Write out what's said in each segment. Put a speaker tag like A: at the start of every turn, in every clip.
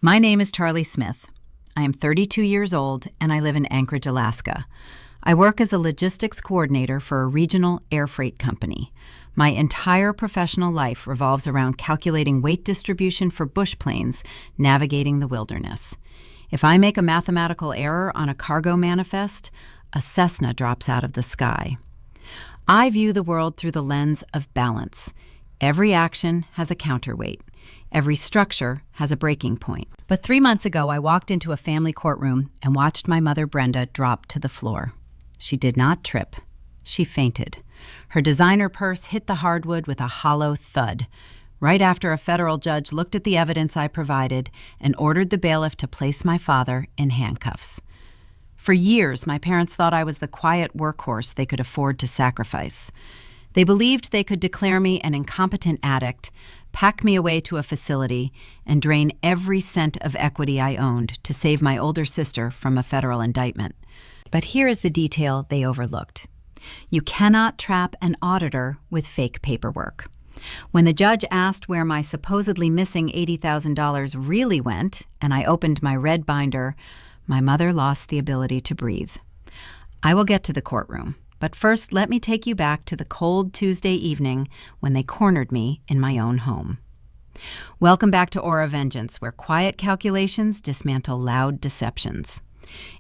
A: My name is Charlie Smith. I am 32 years old and I live in Anchorage, Alaska. I work as a logistics coordinator for a regional air freight company. My entire professional life revolves around calculating weight distribution for bush planes navigating the wilderness. If I make a mathematical error on a cargo manifest, a Cessna drops out of the sky. I view the world through the lens of balance. Every action has a counterweight. Every structure has a breaking point. But 3 months ago, I walked into a family courtroom and watched my mother, Brenda, drop to the floor. She did not trip. She fainted. Her designer purse hit the hardwood with a hollow thud, right after a federal judge looked at the evidence I provided and ordered the bailiff to place my father in handcuffs. For years, my parents thought I was the quiet workhorse they could afford to sacrifice. They believed they could declare me an incompetent addict, pack me away to a facility, and drain every cent of equity I owned to save my older sister from a federal indictment. But here is the detail they overlooked. You cannot trap an auditor with fake paperwork. When the judge asked where my supposedly missing $80,000 really went, and I opened my red binder, my mother lost the ability to breathe. I will get to the courtroom. But first, let me take you back to the cold Tuesday evening when they cornered me in my own home. Welcome back to Aura Vengeance, where quiet calculations dismantle loud deceptions.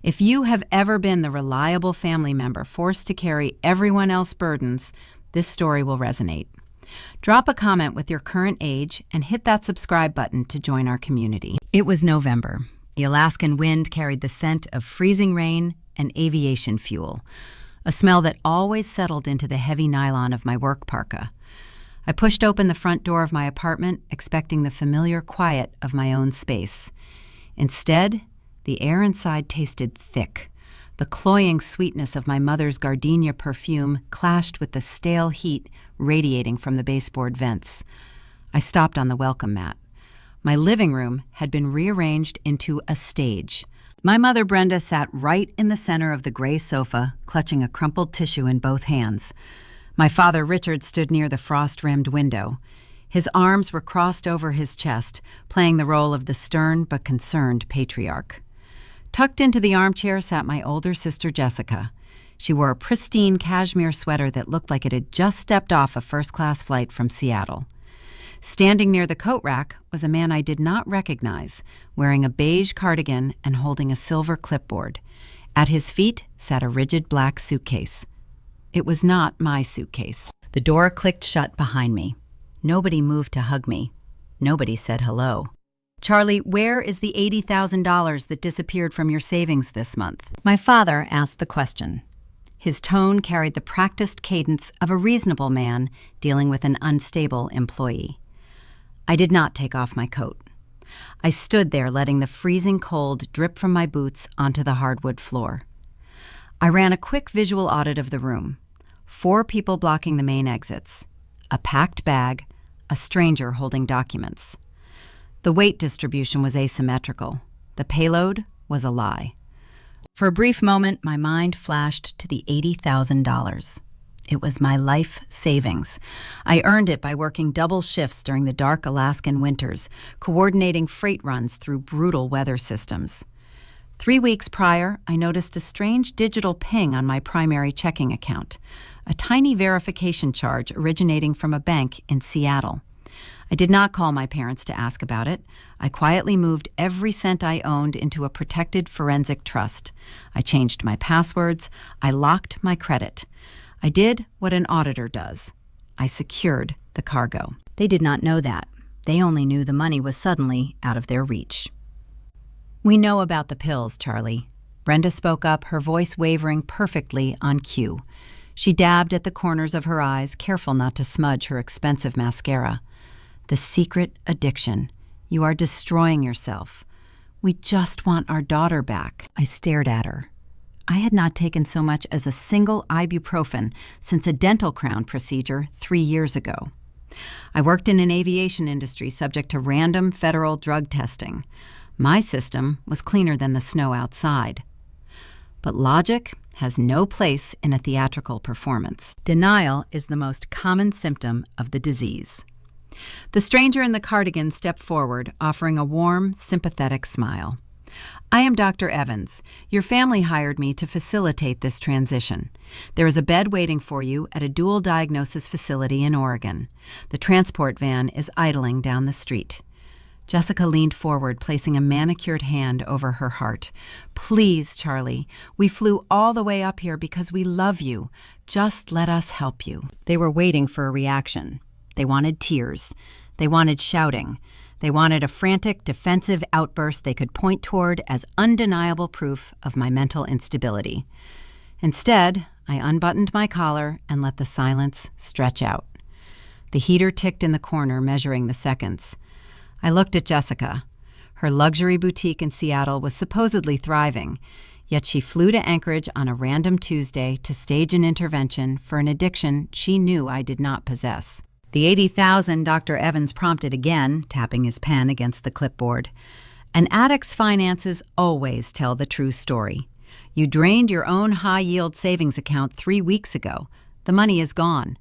A: If you have ever been the reliable family member forced to carry everyone else's burdens, this story will resonate. Drop a comment with your current age and hit that subscribe button to join our community. It was November. The Alaskan wind carried the scent of freezing rain and aviation fuel, a smell that always settled into the heavy nylon of my work parka. I pushed open the front door of my apartment, expecting the familiar quiet of my own space. Instead, the air inside tasted thick. The cloying sweetness of my mother's gardenia perfume clashed with the stale heat radiating from the baseboard vents. I stopped on the welcome mat. My living room had been rearranged into a stage. My mother, Brenda, sat right in the center of the gray sofa, clutching a crumpled tissue in both hands. My father, Richard, stood near the frost-rimmed window. His arms were crossed over his chest, playing the role of the stern but concerned patriarch. Tucked into the armchair sat my older sister, Jessica. She wore a pristine cashmere sweater that looked like it had just stepped off a first-class flight from Seattle. Standing near the coat rack was a man I did not recognize, wearing a beige cardigan and holding a silver clipboard. At his feet sat a rigid black suitcase. It was not my suitcase. The door clicked shut behind me. Nobody moved to hug me. Nobody said hello. "Charlie, where is the $80,000 that disappeared from your savings this month?" My father asked the question. His tone carried the practiced cadence of a reasonable man dealing with an unstable employee. I did not take off my coat. I stood there letting the freezing cold drip from my boots onto the hardwood floor. I ran a quick visual audit of the room. 4 people blocking the main exits. A packed bag, a stranger holding documents. The weight distribution was asymmetrical. The payload was a lie. For a brief moment, my mind flashed to the $80,000. It was my life savings. I earned it by working double shifts during the dark Alaskan winters, coordinating freight runs through brutal weather systems. 3 weeks prior, I noticed a strange digital ping on my primary checking account, a tiny verification charge originating from a bank in Seattle. I did not call my parents to ask about it. I quietly moved every cent I owned into a protected forensic trust. I changed my passwords. I locked my credit. I did what an auditor does. I secured the cargo. They did not know that. They only knew the money was suddenly out of their reach. "We know about the pills, Charlie." Brenda spoke up, her voice wavering perfectly on cue. She dabbed at the corners of her eyes, careful not to smudge her expensive mascara. "The secret addiction. You are destroying yourself. We just want our daughter back." I stared at her. I had not taken so much as a single ibuprofen since a dental crown procedure 3 years ago. I worked in an aviation industry subject to random federal drug testing. My system was cleaner than the snow outside. But logic has no place in a theatrical performance. Denial is the most common symptom of the disease. The stranger in the cardigan stepped forward, offering a warm, sympathetic smile. "I am Dr. Evans. Your family hired me to facilitate this transition. There is a bed waiting for you at a dual diagnosis facility in Oregon. The transport van is idling down the street." Jessica leaned forward, placing a manicured hand over her heart. "Please, Charlie, we flew all the way up here because we love you. Just let us help you." They were waiting for a reaction. They wanted tears. They wanted shouting. They wanted a frantic, defensive outburst they could point toward as undeniable proof of my mental instability. Instead, I unbuttoned my collar and let the silence stretch out. The heater ticked in the corner, measuring the seconds. I looked at Jessica. Her luxury boutique in Seattle was supposedly thriving, yet she flew to Anchorage on a random Tuesday to stage an intervention for an addiction she knew I did not possess. "The 80,000, Dr. Evans prompted again, tapping his pen against the clipboard. "An addict's finances always tell the true story. You drained your own high-yield savings account 3 weeks ago. The money is gone.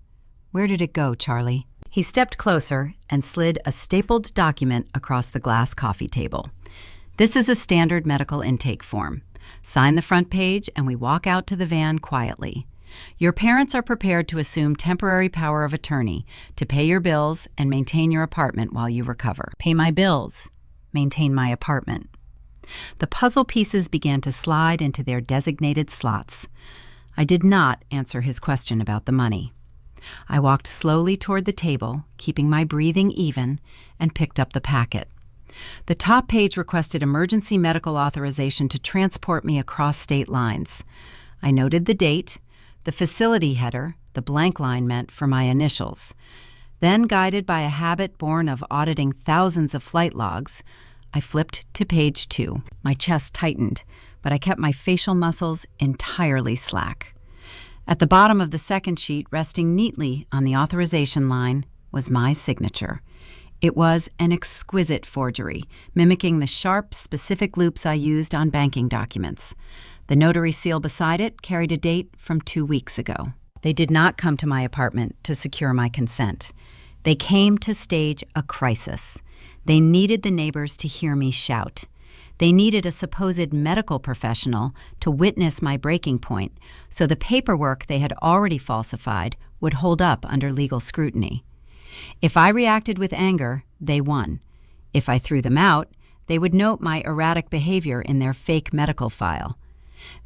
A: Where did it go, Charlie?" He stepped closer and slid a stapled document across the glass coffee table. "This is a standard medical intake form. Sign the front page and we walk out to the van quietly. Your parents are prepared to assume temporary power of attorney to pay your bills and maintain your apartment while you recover." Pay my bills, maintain my apartment. The puzzle pieces began to slide into their designated slots. I did not answer his question about the money. I walked slowly toward the table, keeping my breathing even, and picked up the packet. The top page requested emergency medical authorization to transport me across state lines. I noted the date, the facility header, the blank line meant for my initials. Then, guided by a habit born of auditing thousands of flight logs, I flipped to page 2. My chest tightened, but I kept my facial muscles entirely slack. At the bottom of the second sheet, resting neatly on the authorization line, was my signature. It was an exquisite forgery, mimicking the sharp, specific loops I used on banking documents. The notary seal beside it carried a date from 2 weeks ago. They did not come to my apartment to secure my consent. They came to stage a crisis. They needed the neighbors to hear me shout. They needed a supposed medical professional to witness my breaking point, so the paperwork they had already falsified would hold up under legal scrutiny. If I reacted with anger, they won. If I threw them out, they would note my erratic behavior in their fake medical file.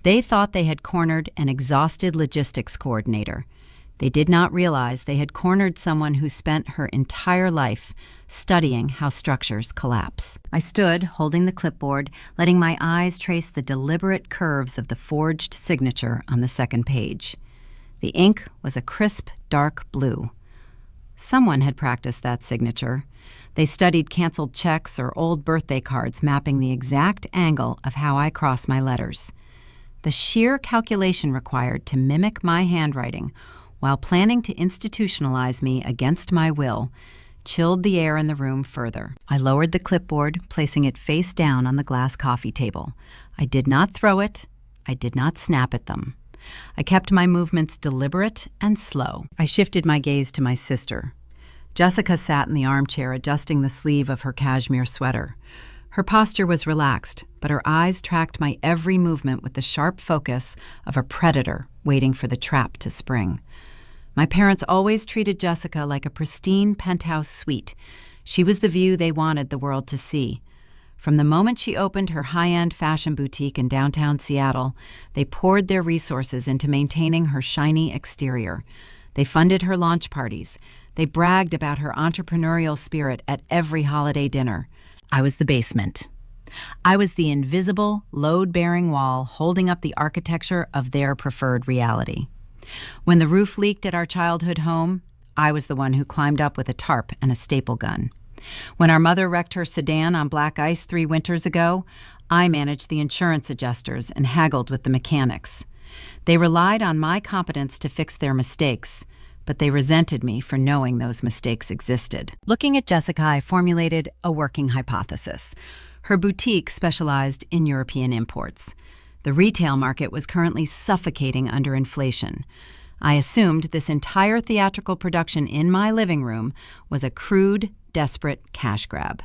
A: They thought they had cornered an exhausted logistics coordinator. They did not realize they had cornered someone who spent her entire life studying how structures collapse. I stood, holding the clipboard, letting my eyes trace the deliberate curves of the forged signature on the second page. The ink was a crisp, dark blue. Someone had practiced that signature. They studied canceled checks or old birthday cards mapping the exact angle of how I cross my letters. The sheer calculation required to mimic my handwriting while planning to institutionalize me against my will chilled the air in the room further. I lowered the clipboard, placing it face down on the glass coffee table. I did not throw it. I did not snap at them. I kept my movements deliberate and slow. I shifted my gaze to my sister. Jessica sat in the armchair adjusting the sleeve of her cashmere sweater. Her posture was relaxed, but her eyes tracked my every movement with the sharp focus of a predator waiting for the trap to spring. My parents always treated Jessica like a pristine penthouse suite. She was the view they wanted the world to see. From the moment she opened her high-end fashion boutique in downtown Seattle, they poured their resources into maintaining her shiny exterior. They funded her launch parties. They bragged about her entrepreneurial spirit at every holiday dinner. I was the basement. I was the invisible, load-bearing wall holding up the architecture of their preferred reality. When the roof leaked at our childhood home, I was the one who climbed up with a tarp and a staple gun. When our mother wrecked her sedan on black ice 3 winters ago, I managed the insurance adjusters and haggled with the mechanics. They relied on my competence to fix their mistakes, but they resented me for knowing those mistakes existed. Looking at Jessica, I formulated a working hypothesis. Her boutique specialized in European imports. The retail market was currently suffocating under inflation. I assumed this entire theatrical production in my living room was a crude, desperate cash grab.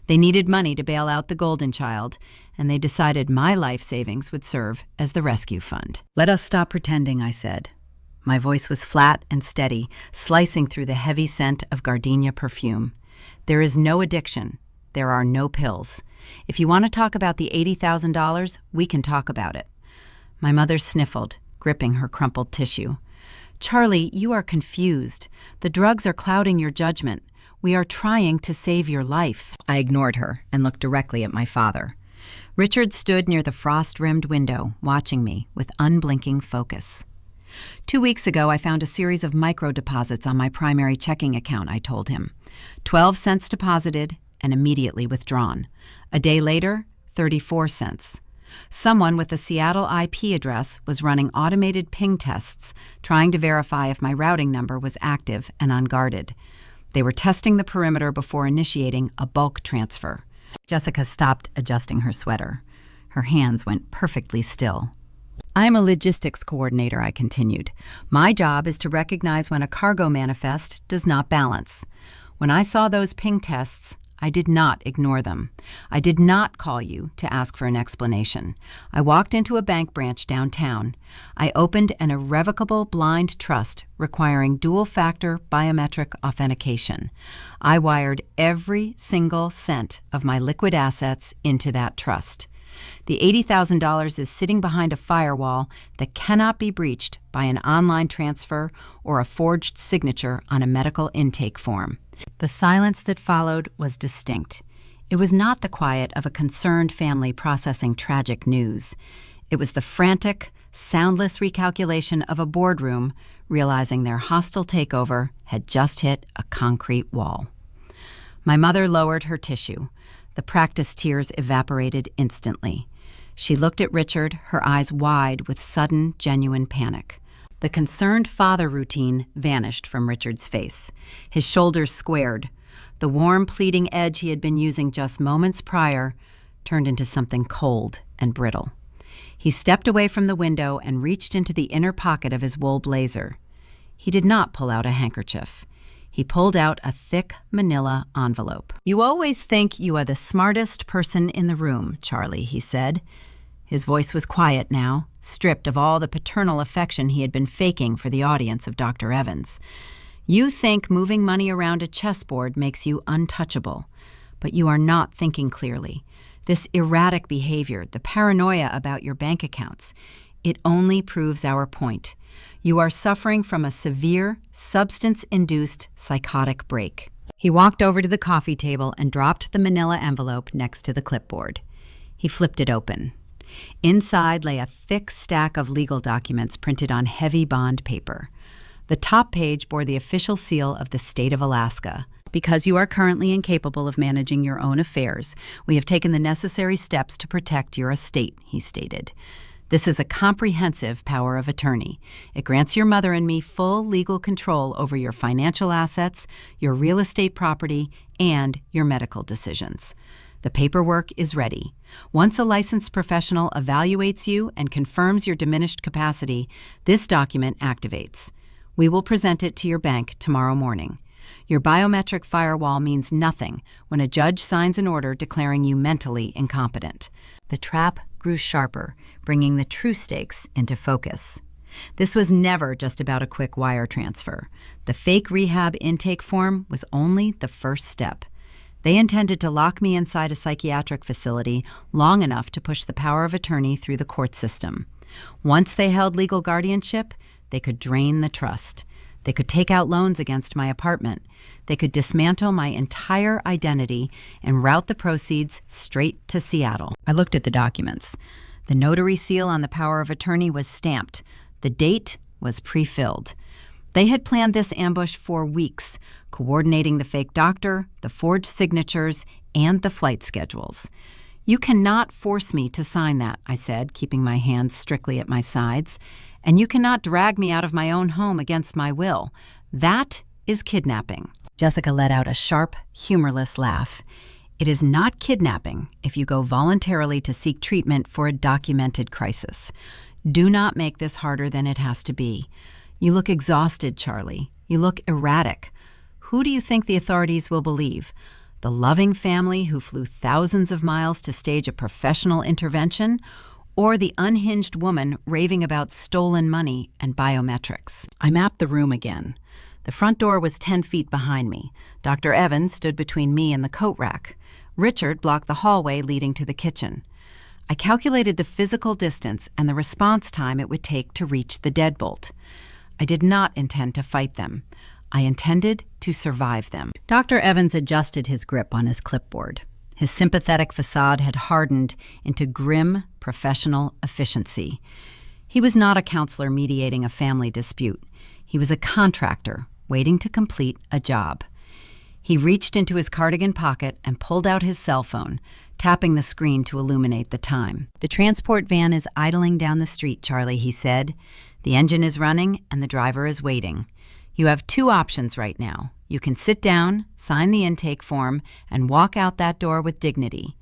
A: They needed money to bail out the golden child, and they decided my life savings would serve as the rescue fund. "Let us stop pretending," I said. My voice was flat and steady, slicing through the heavy scent of gardenia perfume. "There is no addiction. There are no pills. If you want to talk about the $80,000, we can talk about it." My mother sniffled, gripping her crumpled tissue. "Charlie, you are confused. The drugs are clouding your judgment. We are trying to save your life." I ignored her and looked directly at my father. Richard stood near the frost-rimmed window, watching me with unblinking focus. 2 weeks ago, I found a series of micro-deposits on my primary checking account, I told him. 12 cents deposited and immediately withdrawn. A day later, 34 cents. Someone with a Seattle IP address was running automated ping tests, trying to verify if my routing number was active and unguarded. They were testing the perimeter before initiating a bulk transfer. Jessica stopped adjusting her sweater. Her hands went perfectly still. "I'm a logistics coordinator," I continued. "My job is to recognize when a cargo manifest does not balance. When I saw those ping tests, I did not ignore them. I did not call you to ask for an explanation. I walked into a bank branch downtown. I opened an irrevocable blind trust requiring dual-factor biometric authentication. I wired every single cent of my liquid assets into that trust. The $80,000 is sitting behind a firewall that cannot be breached by an online transfer or a forged signature on a medical intake form." The silence that followed was distinct. It was not the quiet of a concerned family processing tragic news. It was the frantic, soundless recalculation of a boardroom realizing their hostile takeover had just hit a concrete wall. My mother lowered her tissue. The practice tears evaporated instantly. She looked at Richard, her eyes wide with sudden, genuine panic. The concerned father routine vanished from Richard's face. His shoulders squared. The warm, pleading edge he had been using just moments prior turned into something cold and brittle. He stepped away from the window and reached into the inner pocket of his wool blazer. He did not pull out a handkerchief. He pulled out a thick manila envelope. "You always think you are the smartest person in the room, Charlie," he said. His voice was quiet now, stripped of all the paternal affection he had been faking for the audience of Dr. Evans. "You think moving money around a chessboard makes you untouchable, but you are not thinking clearly. This erratic behavior, the paranoia about your bank accounts, it only proves our point. You are suffering from a severe, substance-induced psychotic break." He walked over to the coffee table and dropped the manila envelope next to the clipboard. He flipped it open. Inside lay a thick stack of legal documents printed on heavy bond paper. The top page bore the official seal of the state of Alaska. "Because you are currently incapable of managing your own affairs, we have taken the necessary steps to protect your estate," he stated. "This is a comprehensive power of attorney. It grants your mother and me full legal control over your financial assets, your real estate property, and your medical decisions. The paperwork is ready. Once a licensed professional evaluates you and confirms your diminished capacity, this document activates. We will present it to your bank tomorrow morning. Your biometric firewall means nothing when a judge signs an order declaring you mentally incompetent." The trap grew sharper, bringing the true stakes into focus. This was never just about a quick wire transfer. The fake rehab intake form was only the first step. They intended to lock me inside a psychiatric facility long enough to push the power of attorney through the court system. Once they held legal guardianship, they could drain the trust. They could take out loans against my apartment. They could dismantle my entire identity and route the proceeds straight to Seattle. I looked at the documents. The notary seal on the power of attorney was stamped. The date was pre-filled. They had planned this ambush for weeks, coordinating the fake doctor, the forged signatures, and the flight schedules. "You cannot force me to sign that," I said, keeping my hands strictly at my sides. "And you cannot drag me out of my own home against my will. That is kidnapping." Jessica let out a sharp, humorless laugh. "It is not kidnapping if you go voluntarily to seek treatment for a documented crisis. Do not make this harder than it has to be. You look exhausted, Charlie. You look erratic. Who do you think the authorities will believe? The loving family who flew thousands of miles to stage a professional intervention, or the unhinged woman raving about stolen money and biometrics? I mapped the room again. The front door was 10 feet behind me. Dr. Evans stood between me and the coat rack. Richard blocked the hallway leading to the kitchen. I calculated the physical distance and the response time it would take to reach the deadbolt. I did not intend to fight them. I intended to survive them. Dr. Evans adjusted his grip on his clipboard. His sympathetic facade had hardened into grim, professional efficiency. He was not a counselor mediating a family dispute. He was a contractor waiting to complete a job. He reached into his cardigan pocket and pulled out his cell phone, tapping the screen to illuminate the time. "The transport van is idling down the street, Charlie," he said. "The engine is running and the driver is waiting. You have two options right now. You can sit down, sign the intake form, and walk out that door with dignity.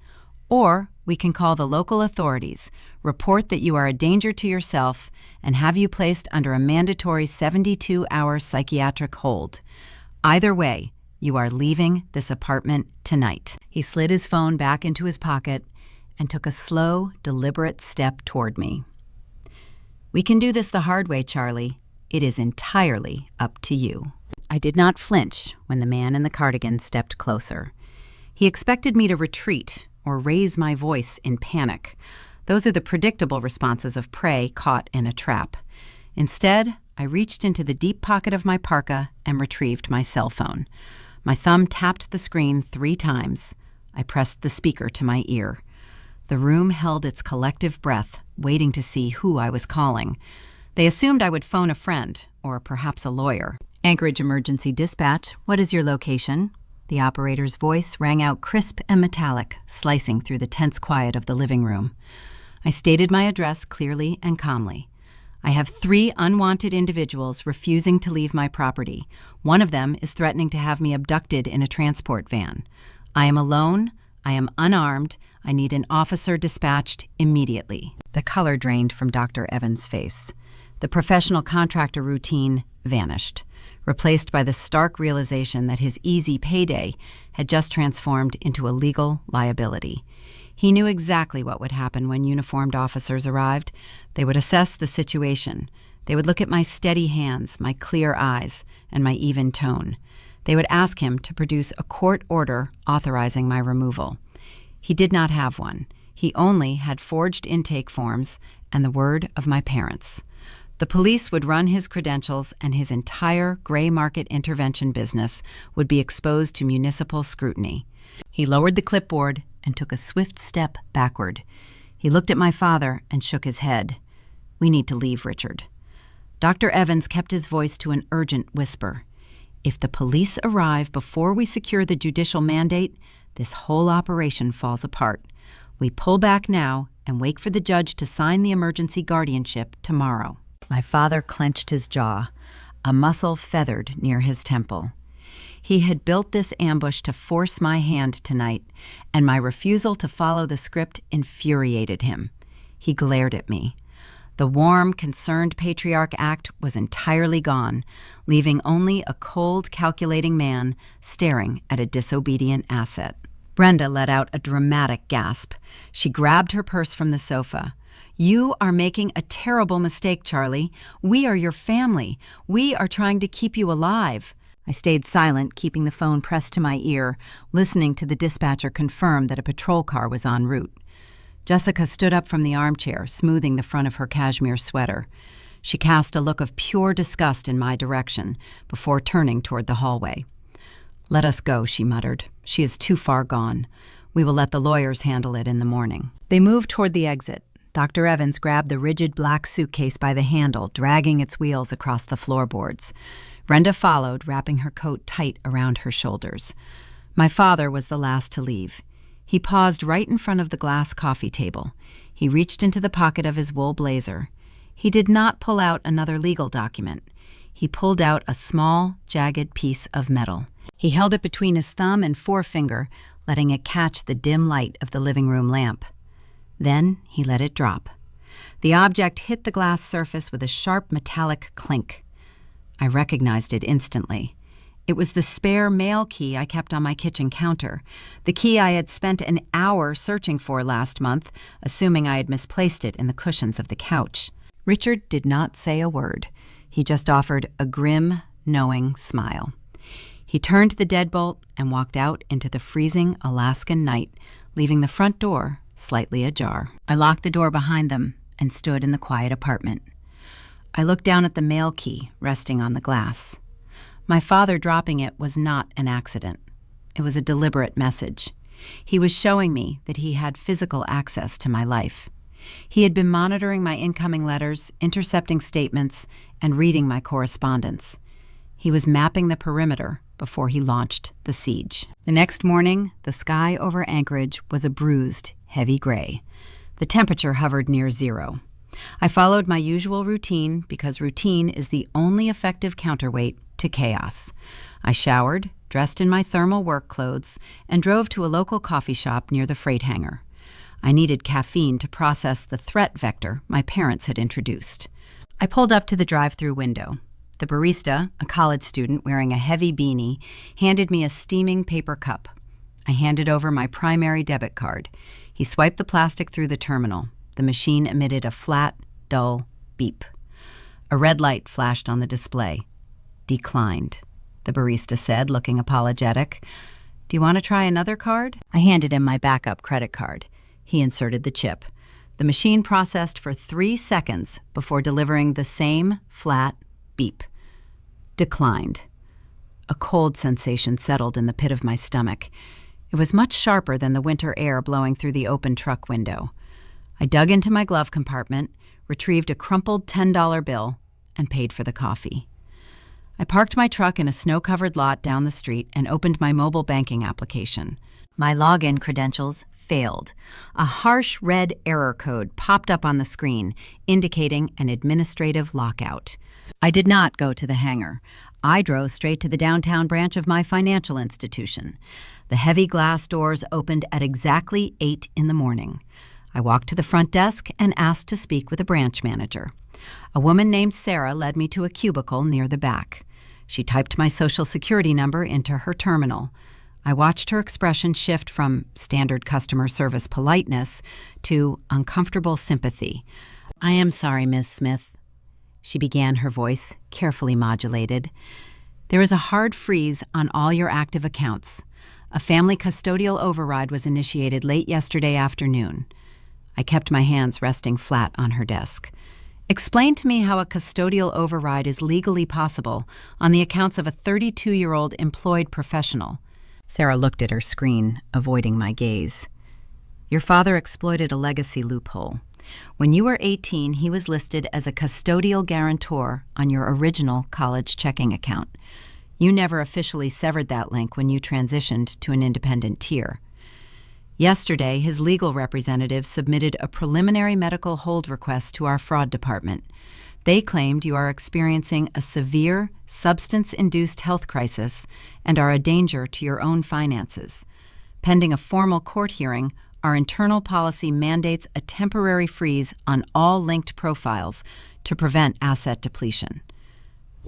A: Or we can call the local authorities, report that you are a danger to yourself, and have you placed under a mandatory 72-hour psychiatric hold. Either way, you are leaving this apartment tonight." He slid his phone back into his pocket and took a slow, deliberate step toward me. "We can do this the hard way, Charlie. It is entirely up to you." I did not flinch when the man in the cardigan stepped closer. He expected me to retreat or raise my voice in panic. Those are the predictable responses of prey caught in a trap. Instead, I reached into the deep pocket of my parka and retrieved my cell phone. My thumb tapped the screen 3 times. I pressed the speaker to my ear. The room held its collective breath, waiting to see who I was calling. They assumed I would phone a friend, or perhaps a lawyer. "Anchorage Emergency Dispatch, what is your location?" The operator's voice rang out crisp and metallic, slicing through the tense quiet of the living room. I stated my address clearly and calmly. "I have 3 unwanted individuals refusing to leave my property. One of them is threatening to have me abducted in a transport van. I am alone. I am unarmed. I need an officer dispatched immediately." The color drained from Dr. Evans' face. The professional contractor routine vanished, replaced by the stark realization that his easy payday had just transformed into a legal liability. He knew exactly what would happen when uniformed officers arrived. They would assess the situation. They would look at my steady hands, my clear eyes, and my even tone. They would ask him to produce a court order authorizing my removal. He did not have one. He only had forged intake forms and the word of my parents. The police would run his credentials, and his entire gray market intervention business would be exposed to municipal scrutiny. He lowered the clipboard and took a swift step backward. He looked at my father and shook his head. "We need to leave, Richard." Dr. Evans kept his voice to an urgent whisper. "If the police arrive before we secure the judicial mandate, this whole operation falls apart. We pull back now and wait for the judge to sign the emergency guardianship tomorrow." My father clenched his jaw. A muscle feathered near his temple. He had built this ambush to force my hand tonight, and my refusal to follow the script infuriated him. He glared at me. The warm, concerned patriarch act was entirely gone, leaving only a cold, calculating man staring at a disobedient asset. Brenda let out a dramatic gasp. She grabbed her purse from the sofa. "You are making a terrible mistake, Charlie. We are your family. We are trying to keep you alive." I stayed silent, keeping the phone pressed to my ear, listening to the dispatcher confirm that a patrol car was en route. Jessica stood up from the armchair, smoothing the front of her cashmere sweater. She cast a look of pure disgust in my direction before turning toward the hallway. "Let us go," she muttered. "She is too far gone. We will let the lawyers handle it in the morning." They moved toward the exit. Dr. Evans grabbed the rigid black suitcase by the handle, dragging its wheels across the floorboards. Brenda followed, wrapping her coat tight around her shoulders. My father was the last to leave. He paused right in front of the glass coffee table. He reached into the pocket of his wool blazer. He did not pull out another legal document. He pulled out a small, jagged piece of metal. He held it between his thumb and forefinger, letting it catch the dim light of the living room lamp. Then he let it drop. The object hit the glass surface with a sharp metallic clink. I recognized it instantly. It was the spare mail key I kept on my kitchen counter, the key I had spent an hour searching for last month, assuming I had misplaced it in the cushions of the couch. Richard did not say a word. He just offered a grim, knowing smile. He turned the deadbolt and walked out into the freezing Alaskan night, leaving the front door slightly ajar. I locked the door behind them and stood in the quiet apartment. I looked down at the mail key resting on the glass. My father dropping it was not an accident. It was a deliberate message. He was showing me that he had physical access to my life. He had been monitoring my incoming letters, intercepting statements, and reading my correspondence. He was mapping the perimeter before he launched the siege. The next morning, the sky over Anchorage was a bruised, heavy gray. The temperature hovered near zero. I followed my usual routine because routine is the only effective counterweight to chaos. I showered, dressed in my thermal work clothes, and drove to a local coffee shop near the freight hangar. I needed caffeine to process the threat vector my parents had introduced. I pulled up to the drive-through window. The barista, a college student wearing a heavy beanie, handed me a steaming paper cup. I handed over my primary debit card. He swiped the plastic through the terminal. The machine emitted a flat, dull beep. A red light flashed on the display. Declined, the barista said, looking apologetic. Do you want to try another card? I handed him my backup credit card. He inserted the chip. The machine processed for 3 seconds before delivering the same flat beep. Declined. A cold sensation settled in the pit of my stomach. It was much sharper than the winter air blowing through the open truck window. I dug into my glove compartment, retrieved a crumpled $10 bill, and paid for the coffee. I parked my truck in a snow-covered lot down the street and opened my mobile banking application. My login credentials failed. A harsh red error code popped up on the screen, indicating an administrative lockout. I did not go to the hangar. I drove straight to the downtown branch of my financial institution. The heavy glass doors opened at exactly 8 in the morning. I walked to the front desk and asked to speak with a branch manager. A woman named Sarah led me to a cubicle near the back. She typed my social security number into her terminal. I watched her expression shift from standard customer service politeness to uncomfortable sympathy. I am sorry, Miss Smith, she began, her voice carefully modulated. There is a hard freeze on all your active accounts. A family custodial override was initiated late yesterday afternoon. I kept my hands resting flat on her desk. Explain to me how a custodial override is legally possible on the accounts of a 32-year-old employed professional. Sarah looked at her screen, avoiding my gaze. Your father exploited a legacy loophole. When you were 18, he was listed as a custodial guarantor on your original college checking account. You never officially severed that link when you transitioned to an independent tier. Yesterday, his legal representative submitted a preliminary medical hold request to our fraud department. They claimed you are experiencing a severe, substance-induced health crisis and are a danger to your own finances. Pending a formal court hearing, our internal policy mandates a temporary freeze on all linked profiles to prevent asset depletion.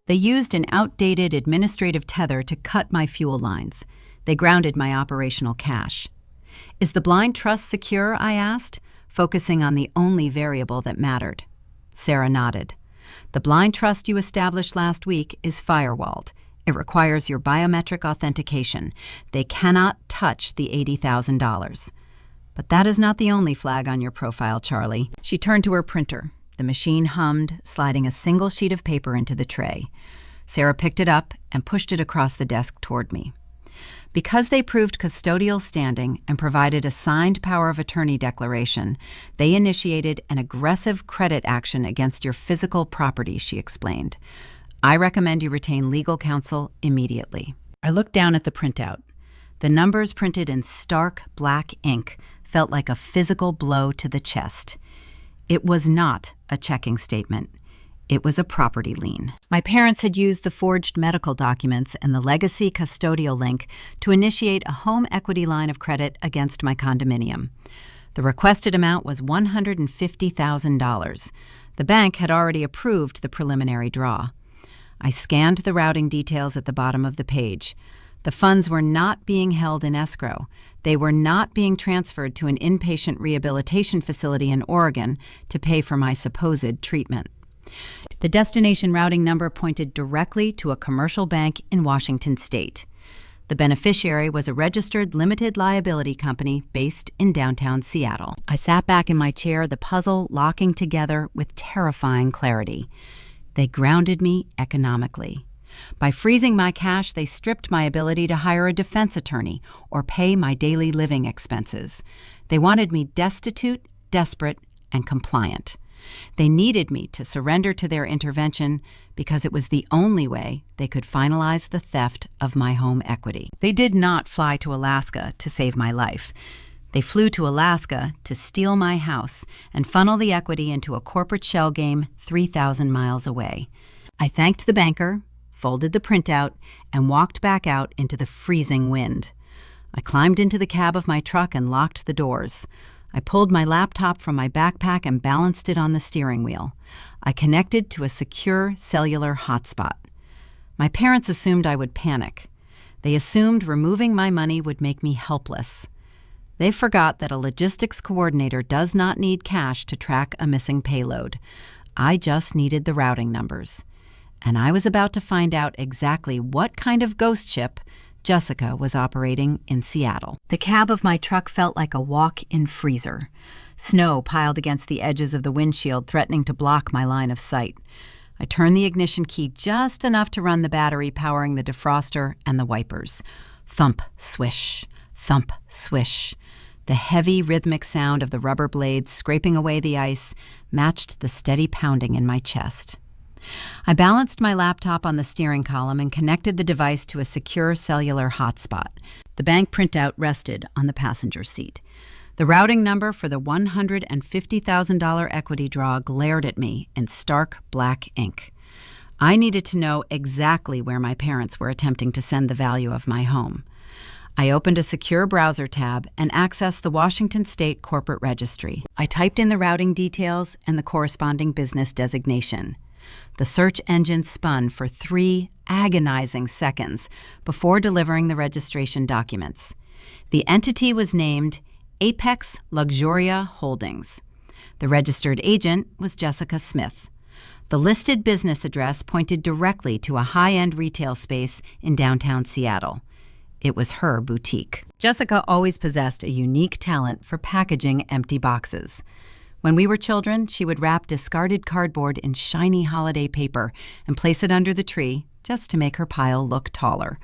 A: They used an outdated administrative tether to cut my fuel lines. They grounded my operational cash. Is the blind trust secure? I asked, focusing on the only variable that mattered. Sarah nodded. The blind trust you established last week is firewalled. It requires your biometric authentication. They cannot touch the $80,000. But that is not the only flag on your profile, Charlie. She turned to her printer. The machine hummed, sliding a single sheet of paper into the tray. Sarah picked it up and pushed it across the desk toward me. Because they proved custodial standing and provided a signed power of attorney declaration, they initiated an aggressive credit action against your physical property, she explained. I recommend you retain legal counsel immediately. I looked down at the printout. The numbers printed in stark black ink felt like a physical blow to the chest. It was not a checking statement. It was a property lien. My parents had used the forged medical documents and the legacy custodial link to initiate a home equity line of credit against my condominium. The requested amount was $150,000. The bank had already approved the preliminary draw. I scanned the routing details at the bottom of the page. The funds were not being held in escrow. They were not being transferred to an inpatient rehabilitation facility in Oregon to pay for my supposed treatment. The destination routing number pointed directly to a commercial bank in Washington state. The beneficiary was a registered limited liability company based in downtown Seattle. I sat back in my chair, the puzzle locking together with terrifying clarity. They grounded me economically. By freezing my cash, they stripped my ability to hire a defense attorney or pay my daily living expenses. They wanted me destitute, desperate, and compliant. They needed me to surrender to their intervention because it was the only way they could finalize the theft of my home equity. They did not fly to Alaska to save my life. They flew to Alaska to steal my house and funnel the equity into a corporate shell game 3,000 miles away. I thanked the banker, folded the printout, and walked back out into the freezing wind. I climbed into the cab of my truck and locked the doors. I pulled my laptop from my backpack and balanced it on the steering wheel. I connected to a secure cellular hotspot. My parents assumed I would panic. They assumed removing my money would make me helpless. They forgot that a logistics coordinator does not need cash to track a missing payload. I just needed the routing numbers. And I was about to find out exactly what kind of ghost ship Jessica was operating in Seattle. The cab of my truck felt like a walk-in freezer. Snow piled against the edges of the windshield, threatening to block my line of sight. I turned the ignition key just enough to run the battery powering the defroster and the wipers. Thump, swish, thump, swish. The heavy, rhythmic sound of the rubber blades scraping away the ice matched the steady pounding in my chest. I balanced my laptop on the steering column and connected the device to a secure cellular hotspot. The bank printout rested on the passenger seat. The routing number for the $150,000 equity draw glared at me in stark black ink. I needed to know exactly where my parents were attempting to send the value of my home. I opened a secure browser tab and accessed the Washington State Corporate Registry. I typed in the routing details and the corresponding business designation. The search engine spun for 3 agonizing seconds before delivering the registration documents. The entity was named Apex Luxuria Holdings. The registered agent was Jessica Smith. The listed business address pointed directly to a high-end retail space in downtown Seattle. It was her boutique. Jessica always possessed a unique talent for packaging empty boxes. When we were children, she would wrap discarded cardboard in shiny holiday paper and place it under the tree just to make her pile look taller.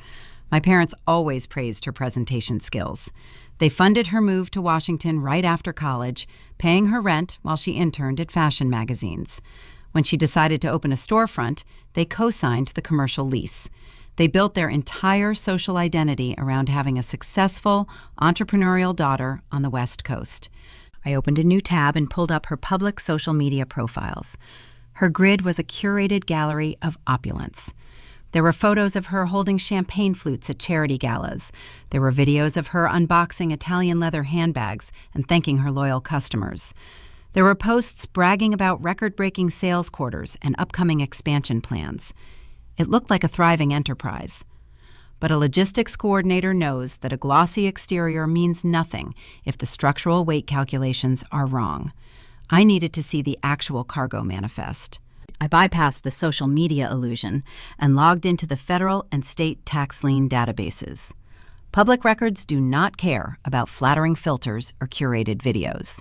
A: My parents always praised her presentation skills. They funded her move to Washington right after college, paying her rent while she interned at fashion magazines. When she decided to open a storefront, they co-signed the commercial lease. They built their entire social identity around having a successful, entrepreneurial daughter on the West Coast. I opened a new tab and pulled up her public social media profiles. Her grid was a curated gallery of opulence. There were photos of her holding champagne flutes at charity galas. There were videos of her unboxing Italian leather handbags and thanking her loyal customers. There were posts bragging about record-breaking sales quarters and upcoming expansion plans. It looked like a thriving enterprise. But a logistics coordinator knows that a glossy exterior means nothing if the structural weight calculations are wrong. I needed to see the actual cargo manifest. I bypassed the social media illusion and logged into the federal and state tax lien databases. Public records do not care about flattering filters or curated videos.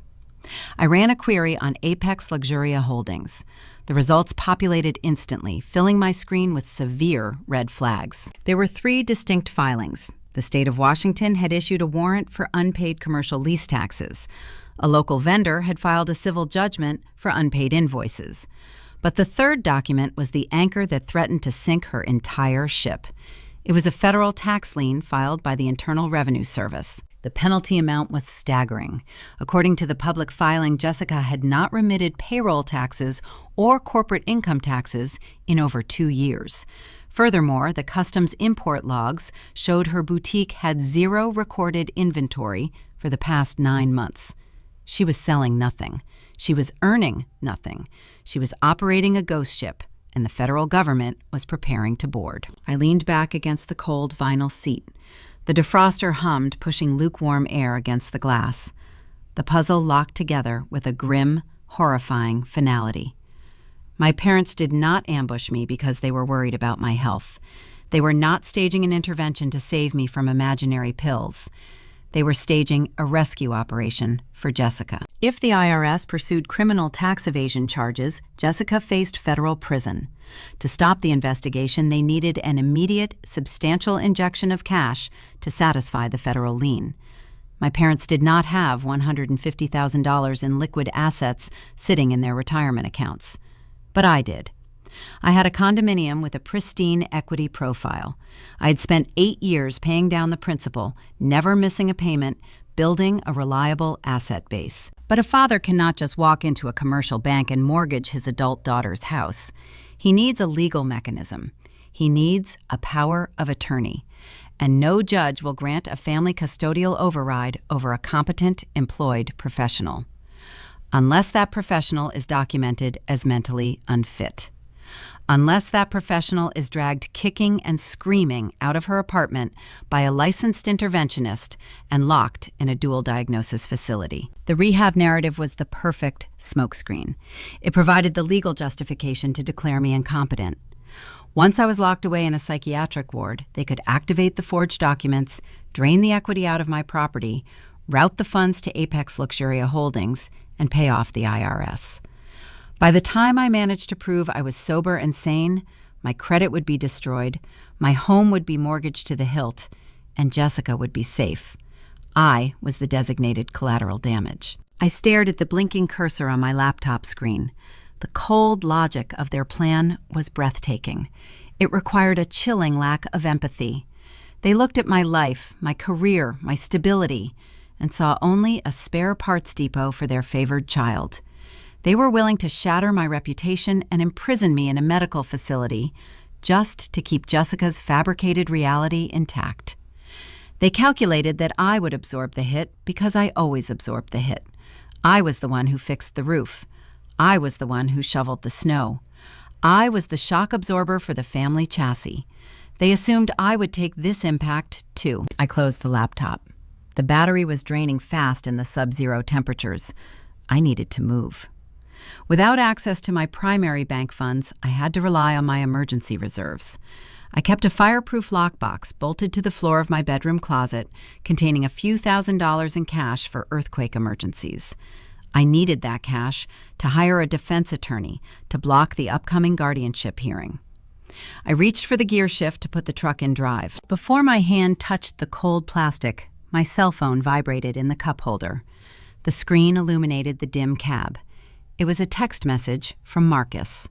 A: I ran a query on Apex Luxuria Holdings. The results populated instantly, filling my screen with severe red flags. There were 3 distinct filings. The state of Washington had issued a warrant for unpaid commercial lease taxes. A local vendor had filed a civil judgment for unpaid invoices. But the third document was the anchor that threatened to sink her entire ship. It was a federal tax lien filed by the Internal Revenue Service. The penalty amount was staggering. According to the public filing, Jessica had not remitted payroll taxes or corporate income taxes in over 2 years. Furthermore, the customs import logs showed her boutique had 0 recorded inventory for the past 9 months. She was selling nothing. She was earning nothing. She was operating a ghost ship, and the federal government was preparing to board. I leaned back against the cold vinyl seat. The defroster hummed, pushing lukewarm air against the glass. The puzzle locked together with a grim, horrifying finality. My parents did not ambush me because they were worried about my health. They were not staging an intervention to save me from imaginary pills. They were staging a rescue operation for Jessica. If the IRS pursued criminal tax evasion charges, Jessica faced federal prison. To stop the investigation, they needed an immediate, substantial injection of cash to satisfy the federal lien. My parents did not have $150,000 in liquid assets sitting in their retirement accounts. But I did. I had a condominium with a pristine equity profile. I had spent 8 years paying down the principal, never missing a payment, building a reliable asset base. But a father cannot just walk into a commercial bank and mortgage his adult daughter's house. He needs a legal mechanism. He needs a power of attorney. And no judge will grant a family custodial override over a competent, employed professional, unless that professional is documented as mentally unfit. Unless that professional is dragged kicking and screaming out of her apartment by a licensed interventionist and locked in a dual diagnosis facility. The rehab narrative was the perfect smokescreen. It provided the legal justification to declare me incompetent. Once I was locked away in a psychiatric ward, they could activate the forged documents, drain the equity out of my property, route the funds to Apex Luxuria Holdings, and pay off the IRS. By the time I managed to prove I was sober and sane, my credit would be destroyed, my home would be mortgaged to the hilt, and Jessica would be safe. I was the designated collateral damage. I stared at the blinking cursor on my laptop screen. The cold logic of their plan was breathtaking. It required a chilling lack of empathy. They looked at my life, my career, my stability, and saw only a spare parts depot for their favored child. They were willing to shatter my reputation and imprison me in a medical facility just to keep Jessica's fabricated reality intact. They calculated that I would absorb the hit because I always absorbed the hit. I was the one who fixed the roof. I was the one who shoveled the snow. I was the shock absorber for the family chassis. They assumed I would take this impact, too. I closed the laptop. The battery was draining fast in the sub-zero temperatures. I needed to move. Without access to my primary bank funds, I had to rely on my emergency reserves. I kept a fireproof lockbox bolted to the floor of my bedroom closet, containing a few $1,000s in cash for earthquake emergencies. I needed that cash to hire a defense attorney to block the upcoming guardianship hearing. I reached for the gear shift to put the truck in drive. Before my hand touched the cold plastic, my cell phone vibrated in the cup holder. The screen illuminated the dim cab. It was a text message from Marcus.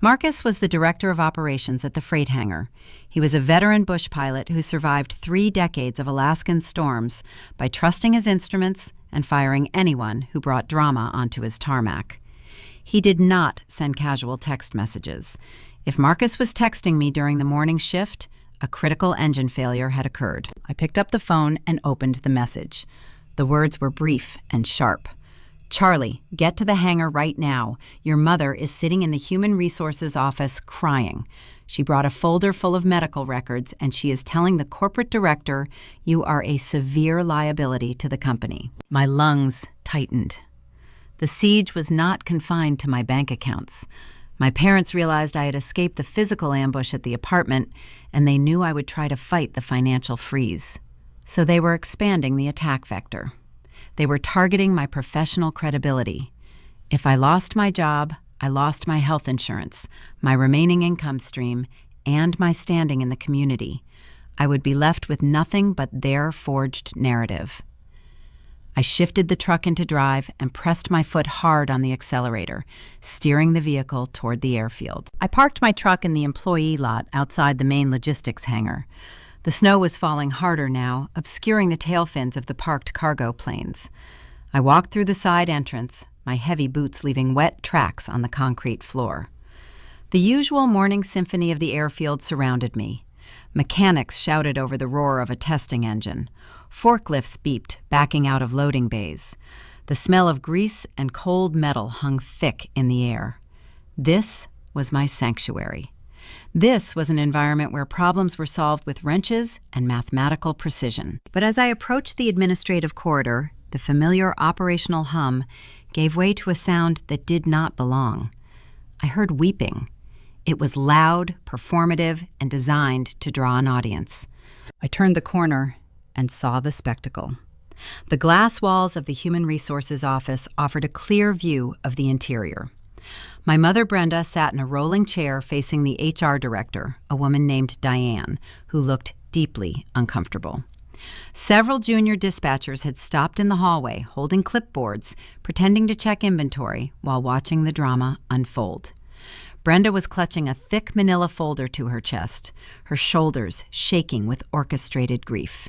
A: Marcus was the director of operations at the freight hangar. He was a veteran bush pilot who survived 3 decades of Alaskan storms by trusting his instruments and firing anyone who brought drama onto his tarmac. He did not send casual text messages. If Marcus was texting me during the morning shift, a critical engine failure had occurred. I picked up the phone and opened the message. The words were brief and sharp. "Charlie, get to the hangar right now. Your mother is sitting in the Human Resources office crying. She brought a folder full of medical records, and she is telling the corporate director you are a severe liability to the company." My lungs tightened. The siege was not confined to my bank accounts. My parents realized I had escaped the physical ambush at the apartment, and they knew I would try to fight the financial freeze. So they were expanding the attack vector. They were targeting my professional credibility. If I lost my job, I lost my health insurance, my remaining income stream, and my standing in the community. I would be left with nothing but their forged narrative. I shifted the truck into drive and pressed my foot hard on the accelerator, steering the vehicle toward the airfield. I parked my truck in the employee lot outside the main logistics hangar. The snow was falling harder now, obscuring the tail fins of the parked cargo planes. I walked through the side entrance, my heavy boots leaving wet tracks on the concrete floor. The usual morning symphony of the airfield surrounded me. Mechanics shouted over the roar of a testing engine. Forklifts beeped, backing out of loading bays. The smell of grease and cold metal hung thick in the air. This was my sanctuary. This was an environment where problems were solved with wrenches and mathematical precision. But as I approached the administrative corridor, the familiar operational hum gave way to a sound that did not belong. I heard weeping. It was loud, performative, and designed to draw an audience. I turned the corner and saw the spectacle. The glass walls of the Human Resources office offered a clear view of the interior. My mother, Brenda, sat in a rolling chair facing the HR director, a woman named Diane, who looked deeply uncomfortable. Several junior dispatchers had stopped in the hallway, holding clipboards, pretending to check inventory while watching the drama unfold. Brenda was clutching a thick manila folder to her chest, her shoulders shaking with orchestrated grief.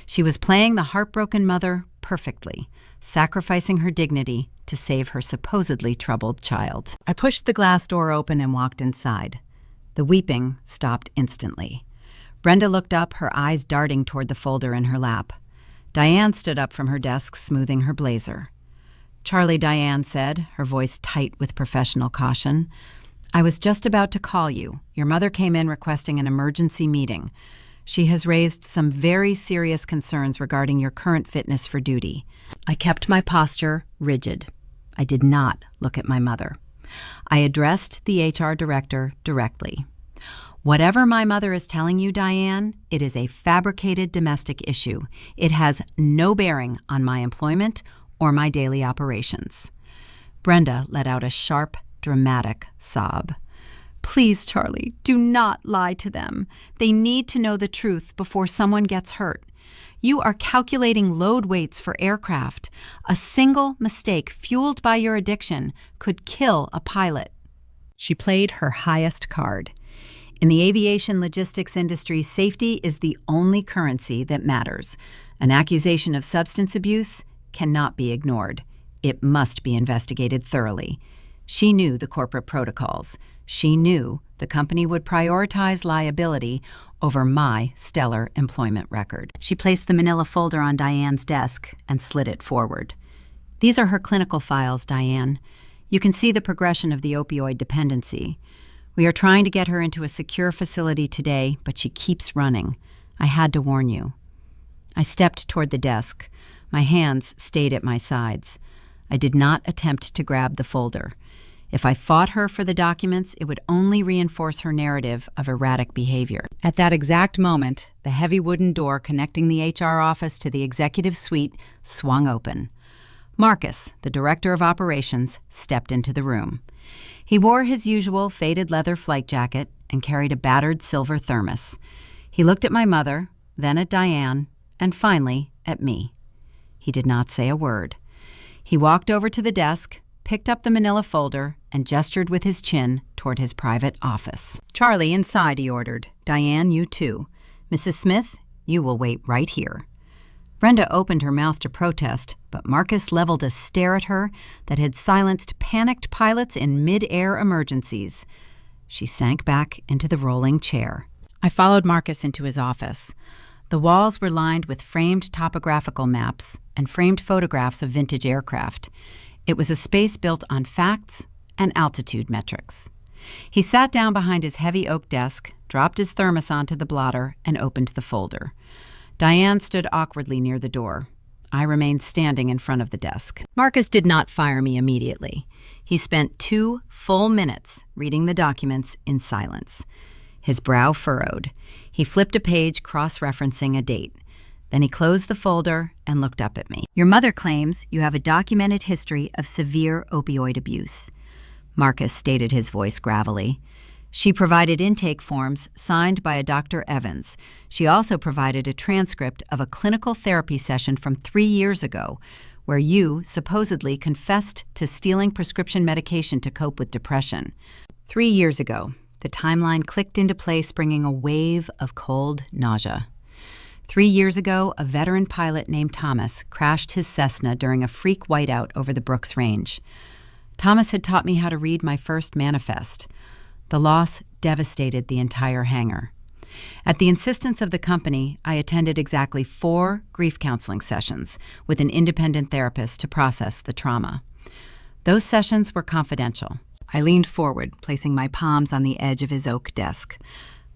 A: She was playing the heartbroken mother perfectly, sacrificing her dignity to save her supposedly troubled child. I pushed the glass door open and walked inside. The weeping stopped instantly. Brenda looked up, her eyes darting toward the folder in her lap. Diane stood up from her desk, smoothing her blazer. "Charlie," Diane said, her voice tight with professional caution, "I was just about to call you. Your mother came in requesting an emergency meeting. She has raised some very serious concerns regarding your current fitness for duty." I kept my posture rigid. I did not look at my mother. I addressed the HR director directly. "Whatever my mother is telling you, Diane, it is a fabricated domestic issue. It has no bearing on my employment or my daily operations." Brenda let out a sharp, dramatic sob. "Please, Charlie, do not lie to them. They need to know the truth before someone gets hurt. You are calculating load weights for aircraft. A single mistake fueled by your addiction could kill a pilot." She played her highest card. In the aviation logistics industry, safety is the only currency that matters. An accusation of substance abuse cannot be ignored. It must be investigated thoroughly. She knew the corporate protocols. She knew the company would prioritize liability over my stellar employment record. She placed the manila folder on Diane's desk and slid it forward. "These are her clinical files, Diane. You can see the progression of the opioid dependency. We are trying to get her into a secure facility today, but she keeps running. I had to warn you." I stepped toward the desk. My hands stayed at my sides. I did not attempt to grab the folder. If I fought her for the documents, it would only reinforce her narrative of erratic behavior. At that exact moment, the heavy wooden door connecting the HR office to the executive suite swung open. Marcus, the director of operations, stepped into the room. He wore his usual faded leather flight jacket and carried a battered silver thermos. He looked at my mother, then at Diane, and finally at me. He did not say a word. He walked over to the desk, picked up the manila folder, and gestured with his chin toward his private office. "Charlie, inside," he ordered. "Diane, you too. Mrs. Smith, you will wait right here." Brenda opened her mouth to protest, but Marcus leveled a stare at her that had silenced panicked pilots in mid-air emergencies. She sank back into the rolling chair. I followed Marcus into his office. The walls were lined with framed topographical maps and framed photographs of vintage aircraft. It was a space built on facts and altitude metrics. He sat down behind his heavy oak desk, dropped his thermos onto the blotter, and opened the folder. Diane stood awkwardly near the door. I remained standing in front of the desk. Marcus did not fire me immediately. He spent 2 full minutes reading the documents in silence. His brow furrowed. He flipped a page cross-referencing a date. Then he closed the folder and looked up at me. "Your mother claims you have a documented history of severe opioid abuse." Marcus stated, his voice gravelly. "She provided intake forms signed by a Dr. Evans. She also provided a transcript of a clinical therapy session from 3 years ago, where you supposedly confessed to stealing prescription medication to cope with depression. 3 years ago." The timeline clicked into place, bringing a wave of cold nausea. 3 years ago, a veteran pilot named Thomas crashed his Cessna during a freak whiteout over the Brooks Range. Thomas had taught me how to read my first manifest. The loss devastated the entire hangar. At the insistence of the company, I attended exactly 4 grief counseling sessions with an independent therapist to process the trauma. Those sessions were confidential. I leaned forward, placing my palms on the edge of his oak desk.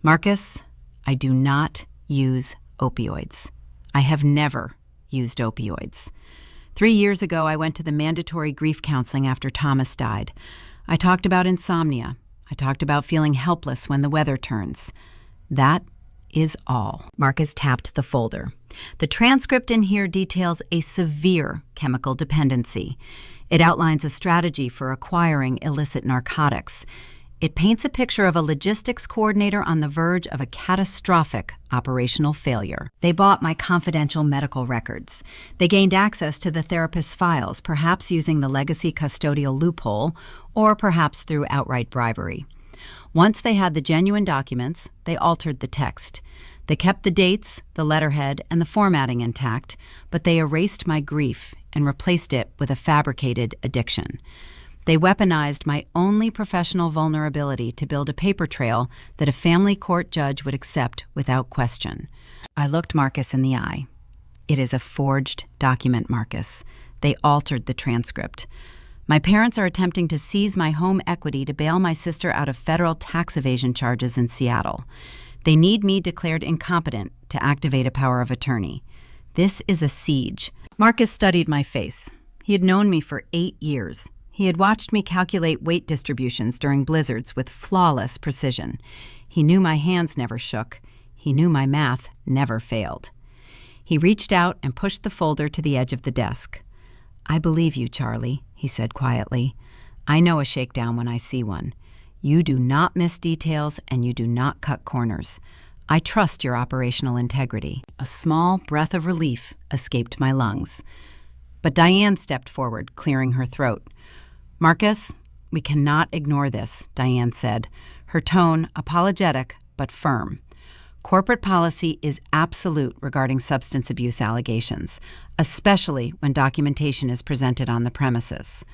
A: Marcus, I do not use opioids. I have never used opioids. 3 years ago, I went to the mandatory grief counseling after Thomas died. I talked about insomnia. I talked about feeling helpless when the weather turns. That is all. Marcus tapped the folder. The transcript in here details a severe chemical dependency. It outlines a strategy for acquiring illicit narcotics. It paints a picture of a logistics coordinator on the verge of a catastrophic operational failure. They bought my confidential medical records. They gained access to the therapist's files, perhaps using the legacy custodial loophole, or perhaps through outright bribery. Once they had the genuine documents, they altered the text. They kept the dates, the letterhead, and the formatting intact, but they erased my grief and replaced it with a fabricated addiction. They weaponized my only professional vulnerability to build a paper trail that a family court judge would accept without question. I looked Marcus in the eye. It is a forged document, Marcus. They altered the transcript. My parents are attempting to seize my home equity to bail my sister out of federal tax evasion charges in Seattle. They need me declared incompetent to activate a power of attorney. This is a siege. Marcus studied my face. He had known me for 8 years. He had watched me calculate weight distributions during blizzards with flawless precision. He knew my hands never shook. He knew my math never failed. He reached out and pushed the folder to the edge of the desk. "I believe you, Charlie," he said quietly. "I know a shakedown when I see one. You do not miss details and you do not cut corners. I trust your operational integrity." A small breath of relief escaped my lungs. But Diane stepped forward, clearing her throat. "Marcus, we cannot ignore this," Diane said, her tone apologetic but firm. "Corporate policy is absolute regarding substance abuse allegations, especially when documentation is presented on the premises.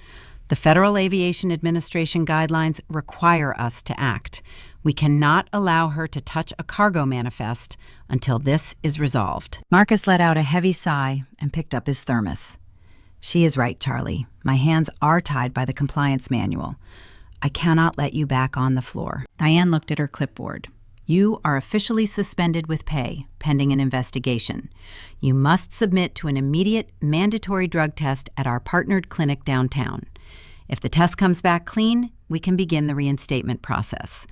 A: The Federal Aviation Administration guidelines require us to act. We cannot allow her to touch a cargo manifest until this is resolved." Marcus let out a heavy sigh and picked up his thermos. "She is right, Charlie. My hands are tied by the compliance manual. I cannot let you back on the floor." Diane looked at her clipboard. "You are officially suspended with pay, pending an investigation. You must submit to an immediate mandatory drug test at our partnered clinic downtown. If the test comes back clean, we can begin the reinstatement process.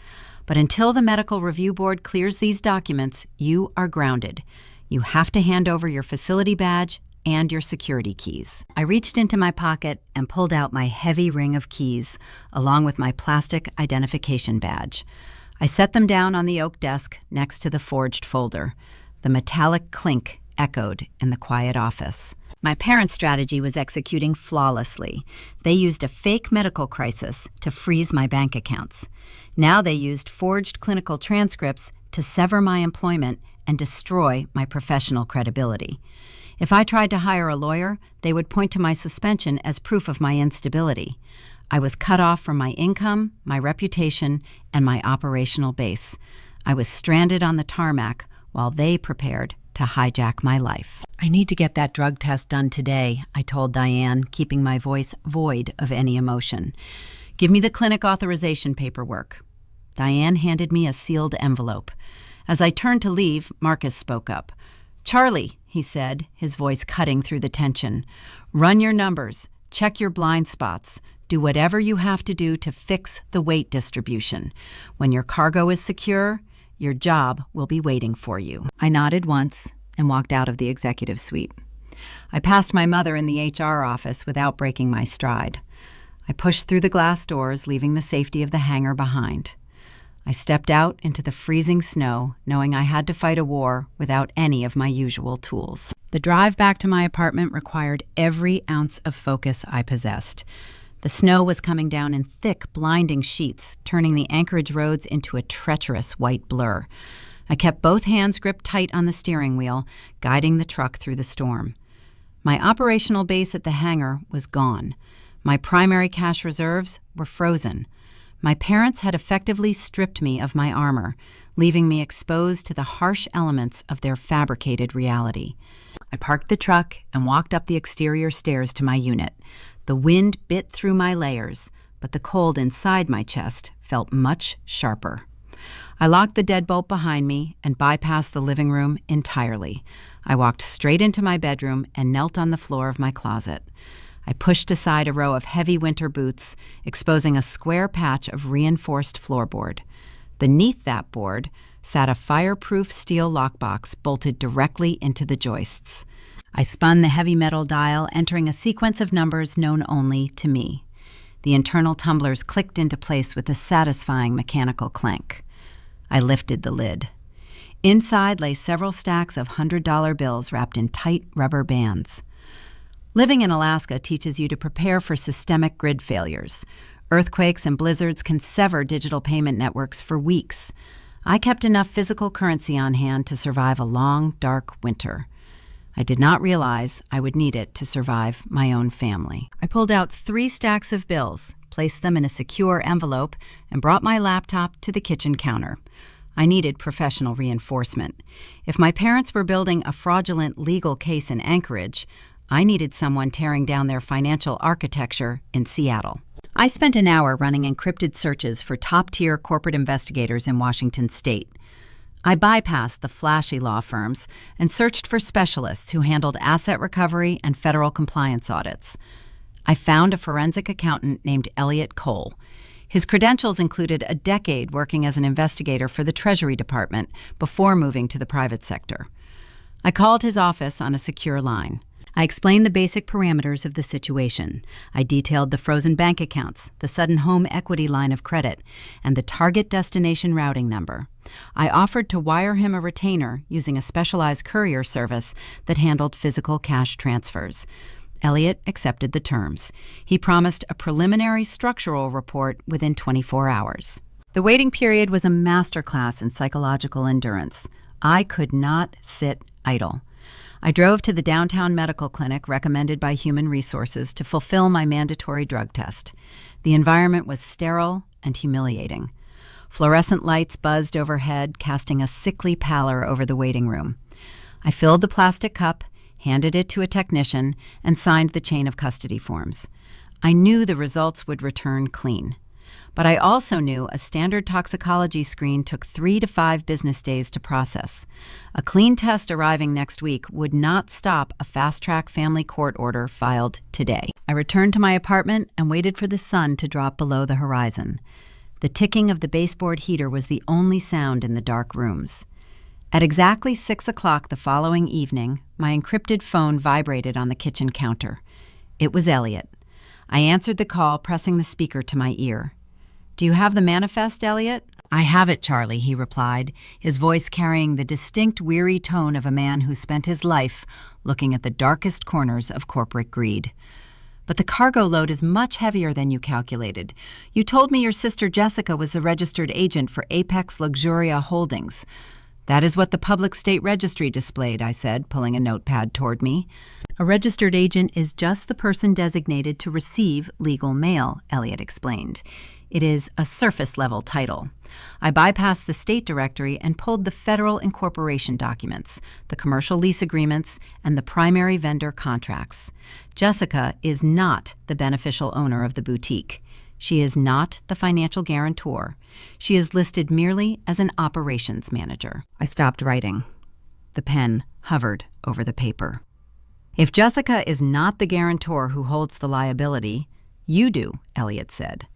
A: But until the medical review board clears these documents, you are grounded. You have to hand over your facility badge and your security keys." I reached into my pocket and pulled out my heavy ring of keys, along with my plastic identification badge. I set them down on the oak desk next to the forged folder. The metallic clink echoed in the quiet office. My parents' strategy was executing flawlessly. They used a fake medical crisis to freeze my bank accounts. Now they used forged clinical transcripts to sever my employment and destroy my professional credibility. If I tried to hire a lawyer, they would point to my suspension as proof of my instability. I was cut off from my income, my reputation, and my operational base. I was stranded on the tarmac while they prepared to hijack my life. "I need to get that drug test done today," I told Diane, keeping my voice void of any emotion. "Give me the clinic authorization paperwork." Diane handed me a sealed envelope. As I turned to leave, Marcus spoke up. "Charlie," he said, his voice cutting through the tension, "run your numbers, check your blind spots, do whatever you have to do to fix the weight distribution. When your cargo is secure, your job will be waiting for you." I nodded once and walked out of the executive suite. I passed my mother in the HR office without breaking my stride. I pushed through the glass doors, leaving the safety of the hangar behind. I stepped out into the freezing snow, knowing I had to fight a war without any of my usual tools. The drive back to my apartment required every ounce of focus I possessed. The snow was coming down in thick, blinding sheets, turning the Anchorage roads into a treacherous white blur. I kept both hands gripped tight on the steering wheel, guiding the truck through the storm. My operational base at the hangar was gone. My primary cash reserves were frozen. My parents had effectively stripped me of my armor, leaving me exposed to the harsh elements of their fabricated reality. I parked the truck and walked up the exterior stairs to my unit. The wind bit through my layers, but the cold inside my chest felt much sharper. I locked the deadbolt behind me and bypassed the living room entirely. I walked straight into my bedroom and knelt on the floor of my closet. I pushed aside a row of heavy winter boots, exposing a square patch of reinforced floorboard. Beneath that board sat a fireproof steel lockbox bolted directly into the joists. I spun the heavy metal dial, entering a sequence of numbers known only to me. The internal tumblers clicked into place with a satisfying mechanical clank. I lifted the lid. Inside lay several stacks of $100 bills wrapped in tight rubber bands. Living in Alaska teaches you to prepare for systemic grid failures. Earthquakes and blizzards can sever digital payment networks for weeks. I kept enough physical currency on hand to survive a long, dark winter. I did not realize I would need it to survive my own family. I pulled out 3 stacks of bills, placed them in a secure envelope, and brought my laptop to the kitchen counter. I needed professional reinforcement. If my parents were building a fraudulent legal case in Anchorage, I needed someone tearing down their financial architecture in Seattle. I spent an hour running encrypted searches for top-tier corporate investigators in Washington state. I bypassed the flashy law firms and searched for specialists who handled asset recovery and federal compliance audits. I found a forensic accountant named Elliot Cole. His credentials included a decade working as an investigator for the Treasury Department before moving to the private sector. I called his office on a secure line. I explained the basic parameters of the situation. I detailed the frozen bank accounts, the sudden home equity line of credit, and the target destination routing number. I offered to wire him a retainer using a specialized courier service that handled physical cash transfers. Elliot accepted the terms. He promised a preliminary structural report within 24 hours. The waiting period was a masterclass in psychological endurance. I could not sit idle. I drove to the downtown medical clinic recommended by Human Resources to fulfill my mandatory drug test. The environment was sterile and humiliating. Fluorescent lights buzzed overhead, casting a sickly pallor over the waiting room. I filled the plastic cup, handed it to a technician, and signed the chain of custody forms. I knew the results would return clean. But I also knew a standard toxicology screen took 3 to 5 business days to process. A clean test arriving next week would not stop a fast-track family court order filed today. I returned to my apartment and waited for the sun to drop below the horizon. The ticking of the baseboard heater was the only sound in the dark rooms. At exactly 6 o'clock the following evening, my encrypted phone vibrated on the kitchen counter. It was Elliot. I answered the call, pressing the speaker to my ear. "Do you have the manifest, Elliot?" "I have it, Charlie," he replied, his voice carrying the distinct, weary tone of a man who spent his life looking at the darkest corners of corporate greed. "But the cargo load is much heavier than you calculated. You told me your sister Jessica was the registered agent for Apex Luxuria Holdings." "That is what the public state registry displayed," I said, pulling a notepad toward me. "A registered agent is just the person designated to receive legal mail," Elliot explained. "It is a surface-level title." I bypassed the state directory and pulled the federal incorporation documents, the commercial lease agreements, and the primary vendor contracts. Jessica is not the beneficial owner of the boutique. She is not the financial guarantor. She is listed merely as an operations manager. I stopped writing. The pen hovered over the paper. "If Jessica is not the guarantor who holds the liability, you do," Elliot said.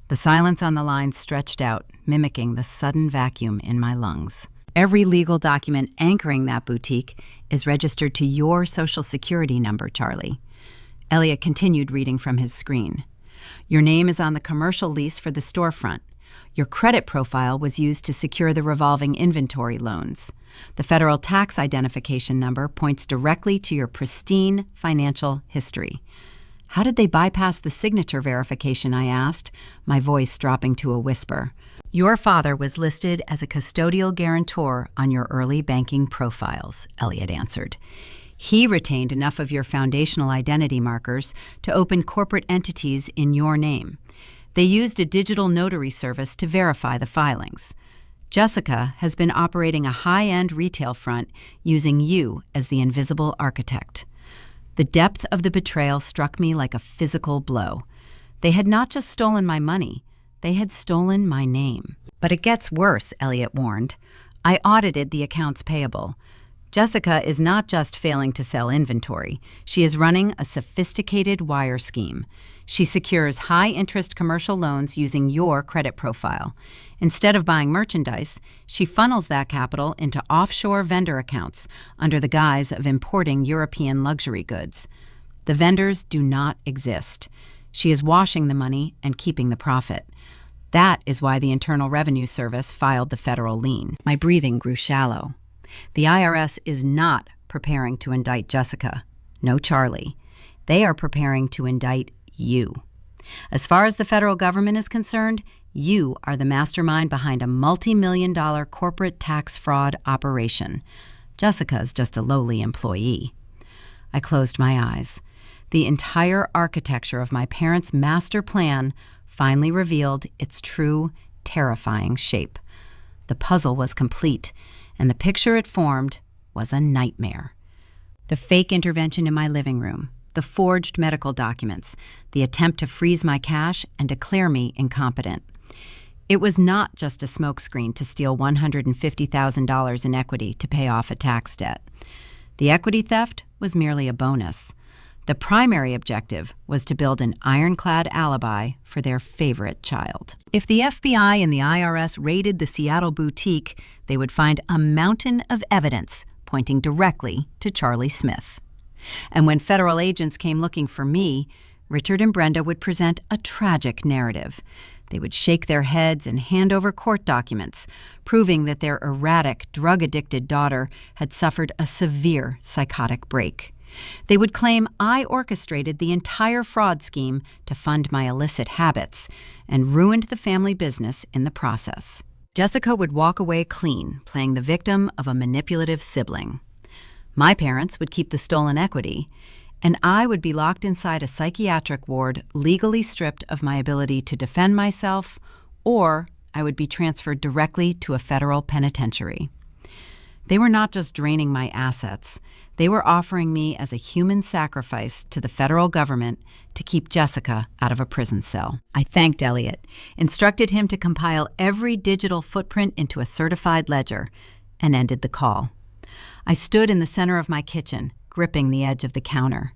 A: The silence on the line stretched out, mimicking the sudden vacuum in my lungs. "Every legal document anchoring that boutique is registered to your Social Security number, Charlie." Elliot continued reading from his screen. "Your name is on the commercial lease for the storefront. Your credit profile was used to secure the revolving inventory loans. The federal tax identification number points directly to your pristine financial history." "How did they bypass the signature verification?" I asked, my voice dropping to a whisper. "Your father was listed as a custodial guarantor on your early banking profiles," Elliot answered. "He retained enough of your foundational identity markers to open corporate entities in your name. They used a digital notary service to verify the filings. Jessica has been operating a high-end retail front using you as the invisible architect." The depth of the betrayal struck me like a physical blow. They had not just stolen my money, they had stolen my name. But it gets worse, Elliot warned. I audited the accounts payable. Jessica is not just failing to sell inventory. She is running a sophisticated wire scheme. She secures high-interest commercial loans using your credit profile. Instead of buying merchandise, she funnels that capital into offshore vendor accounts under the guise of importing European luxury goods. The vendors do not exist. She is washing the money and keeping the profit. That is why the Internal Revenue Service filed the federal lien. My breathing grew shallow. The IRS is not preparing to indict Jessica. No, Charlie. They are preparing to indict you. As far as the federal government is concerned, you are the mastermind behind a multi-million-dollar corporate tax fraud operation. Jessica is just a lowly employee. I closed my eyes. The entire architecture of my parents' master plan finally revealed its true, terrifying shape. The puzzle was complete, and the picture it formed was a nightmare. The fake intervention in my living room, the forged medical documents, the attempt to freeze my cash and declare me incompetent. It was not just a smokescreen to steal $150,000 in equity to pay off a tax debt. The equity theft was merely a bonus. The primary objective was to build an ironclad alibi for their favorite child. If the FBI and the IRS raided the Seattle boutique, they would find a mountain of evidence pointing directly to Charlie Smith. And when federal agents came looking for me, Richard and Brenda would present a tragic narrative. They would shake their heads and hand over court documents, proving that their erratic, drug-addicted daughter had suffered a severe psychotic break. They would claim I orchestrated the entire fraud scheme to fund my illicit habits and ruined the family business in the process. Jessica would walk away clean, playing the victim of a manipulative sibling. My parents would keep the stolen equity, and I would be locked inside a psychiatric ward, legally stripped of my ability to defend myself, or I would be transferred directly to a federal penitentiary. They were not just draining my assets. They were offering me as a human sacrifice to the federal government to keep Jessica out of a prison cell. I thanked Elliot, instructed him to compile every digital footprint into a certified ledger, and ended the call. I stood in the center of my kitchen, gripping the edge of the counter.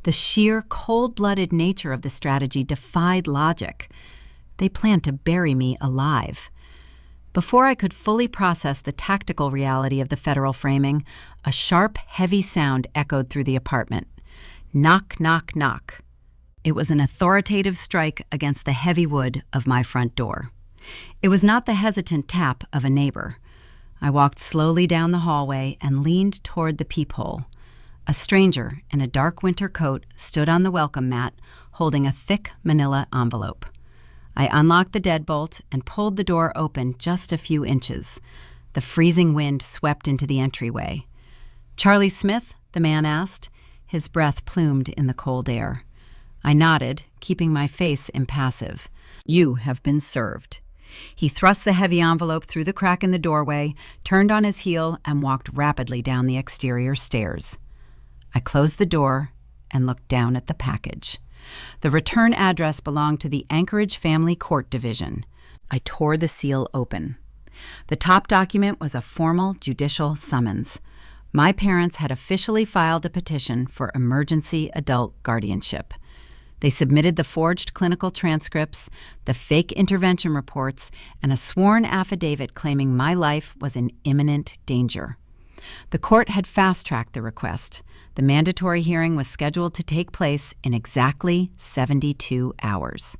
A: The sheer cold-blooded nature of the strategy defied logic. They planned to bury me alive. Before I could fully process the tactical reality of the federal framing, a sharp, heavy sound echoed through the apartment. Knock, knock, knock. It was an authoritative strike against the heavy wood of my front door. It was not the hesitant tap of a neighbor. I walked slowly down the hallway and leaned toward the peephole. A stranger in a dark winter coat stood on the welcome mat, holding a thick manila envelope. I unlocked the deadbolt and pulled the door open just a few inches. The freezing wind swept into the entryway. "Charlie Smith?" the man asked, his breath plumed in the cold air. I nodded, keeping my face impassive. "You have been served." He thrust the heavy envelope through the crack in the doorway, turned on his heel, and walked rapidly down the exterior stairs. I closed the door and looked down at the package. The return address belonged to the Anchorage Family Court Division. I tore the seal open. The top document was a formal judicial summons. My parents had officially filed a petition for emergency adult guardianship. They submitted the forged clinical transcripts, the fake intervention reports, and a sworn affidavit claiming my life was in imminent danger. The court had fast-tracked the request. The mandatory hearing was scheduled to take place in exactly 72 hours.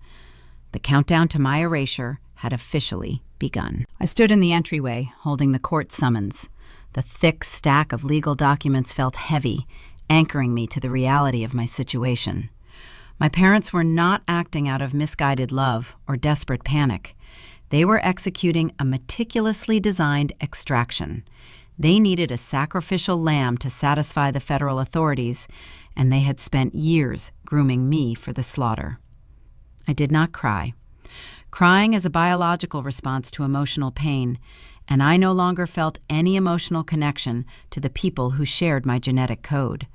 A: The countdown to my erasure had officially begun. I stood in the entryway, holding the court summons. The thick stack of legal documents felt heavy, anchoring me to the reality of my situation. My parents were not acting out of misguided love or desperate panic. They were executing a meticulously designed extraction. They needed a sacrificial lamb to satisfy the federal authorities, and they had spent years grooming me for the slaughter. I did not cry. Crying is a biological response to emotional pain, and I no longer felt any emotional connection to the people who shared my genetic code.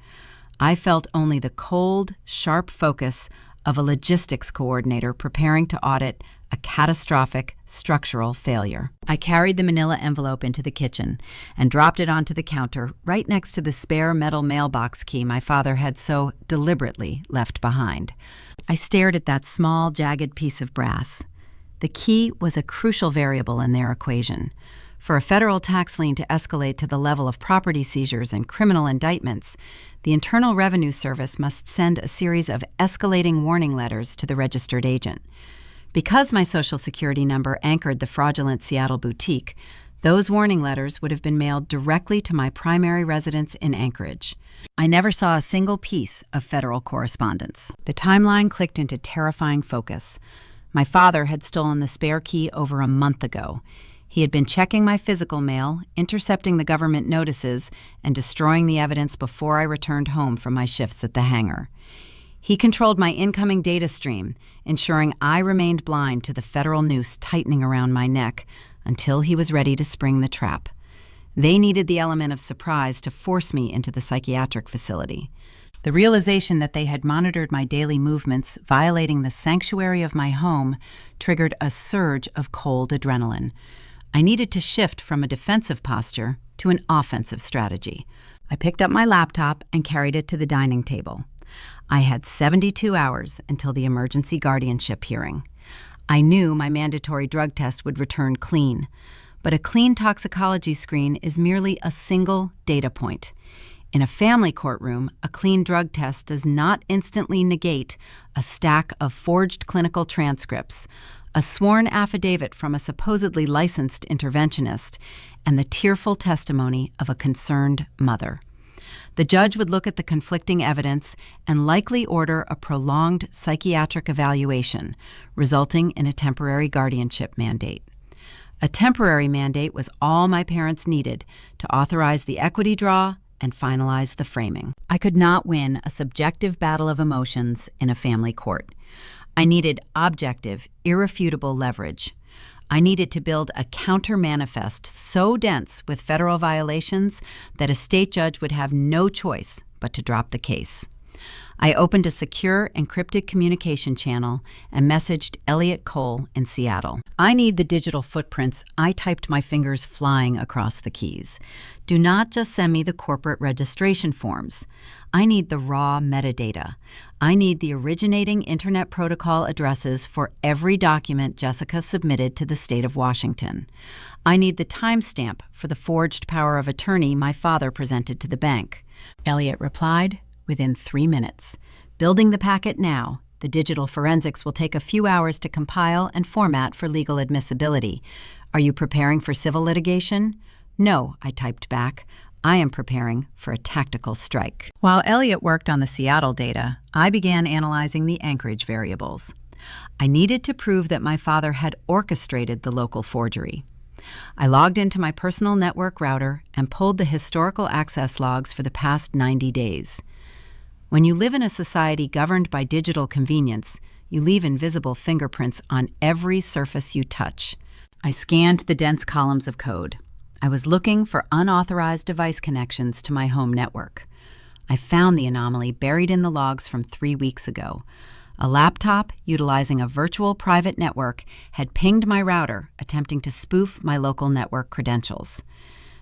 A: I felt only the cold, sharp focus of a logistics coordinator preparing to audit a catastrophic structural failure. I carried the manila envelope into the kitchen and dropped it onto the counter right next to the spare metal mailbox key my father had so deliberately left behind. I stared at that small, jagged piece of brass. The key was a crucial variable in their equation. For a federal tax lien to escalate to the level of property seizures and criminal indictments, the Internal Revenue Service must send a series of escalating warning letters to the registered agent. Because my Social Security number anchored the fraudulent Seattle boutique, those warning letters would have been mailed directly to my primary residence in Anchorage. I never saw a single piece of federal correspondence. The timeline clicked into terrifying focus. My father had stolen the spare key over a month ago. He had been checking my physical mail, intercepting the government notices, and destroying the evidence before I returned home from my shifts at the hangar. He controlled my incoming data stream, ensuring I remained blind to the federal noose tightening around my neck until he was ready to spring the trap. They needed the element of surprise to force me into the psychiatric facility. The realization that they had monitored my daily movements, violating the sanctuary of my home, triggered a surge of cold adrenaline. I needed to shift from a defensive posture to an offensive strategy. I picked up my laptop and carried it to the dining table. I had 72 hours until the emergency guardianship hearing. I knew my mandatory drug test would return clean, but a clean toxicology screen is merely a single data point. In a family courtroom, a clean drug test does not instantly negate a stack of forged clinical transcripts, a sworn affidavit from a supposedly licensed interventionist, and the tearful testimony of a concerned mother. The judge would look at the conflicting evidence and likely order a prolonged psychiatric evaluation, resulting in a temporary guardianship mandate. A temporary mandate was all my parents needed to authorize the equity draw and finalize the framing. I could not win a subjective battle of emotions in a family court. I needed objective, irrefutable leverage. I needed to build a counter-manifest so dense with federal violations that a state judge would have no choice but to drop the case. I opened a secure, encrypted communication channel and messaged Elliot Cole in Seattle. I need the digital footprints I typed my fingers flying across the keys. Do not just send me the corporate registration forms. I need the raw metadata. I need the originating Internet Protocol addresses for every document Jessica submitted to the state of Washington. I need the timestamp for the forged power of attorney my father presented to the bank. Elliot replied, within 3 minutes. Building the packet now. The digital forensics will take a few hours to compile and format for legal admissibility. Are you preparing for civil litigation? No, I typed back. I am preparing for a tactical strike. While Elliot worked on the Seattle data, I began analyzing the Anchorage variables. I needed to prove that my father had orchestrated the local forgery. I logged into my personal network router and pulled the historical access logs for the past 90 days. When you live in a society governed by digital convenience, you leave invisible fingerprints on every surface you touch. I scanned the dense columns of code. I was looking for unauthorized device connections to my home network. I found the anomaly buried in the logs from 3 weeks ago. A laptop utilizing a virtual private network had pinged my router, attempting to spoof my local network credentials.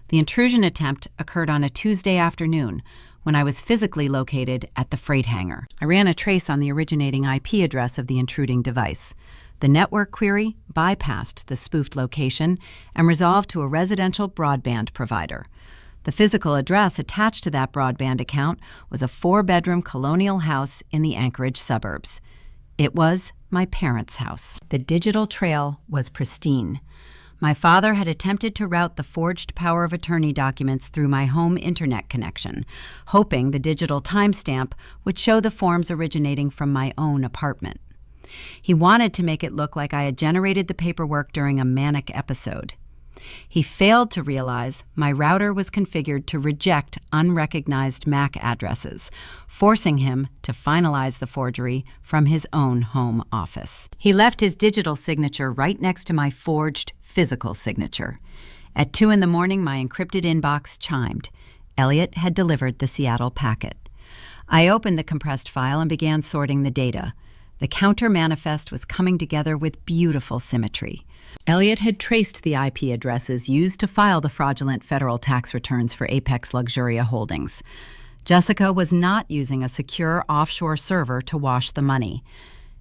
A: The intrusion attempt occurred on a Tuesday afternoon, when I was physically located at the freight hangar. I ran a trace on the originating IP address of the intruding device. The network query bypassed the spoofed location and resolved to a residential broadband provider. The physical address attached to that broadband account was a 4-bedroom colonial house in the Anchorage suburbs. It was my parents' house. The digital trail was pristine. My father had attempted to route the forged power of attorney documents through my home internet connection, hoping the digital timestamp would show the forms originating from my own apartment. He wanted to make it look like I had generated the paperwork during a manic episode. He failed to realize my router was configured to reject unrecognized MAC addresses, forcing him to finalize the forgery from his own home office. He left his digital signature right next to my forged physical signature. At 2 a.m, my encrypted inbox chimed. Elliot had delivered the Seattle packet. I opened the compressed file and began sorting the data. The counter manifest was coming together with beautiful symmetry. Elliot had traced the IP addresses used to file the fraudulent federal tax returns for Apex Luxuria Holdings. Jessica was not using a secure offshore server to wash the money.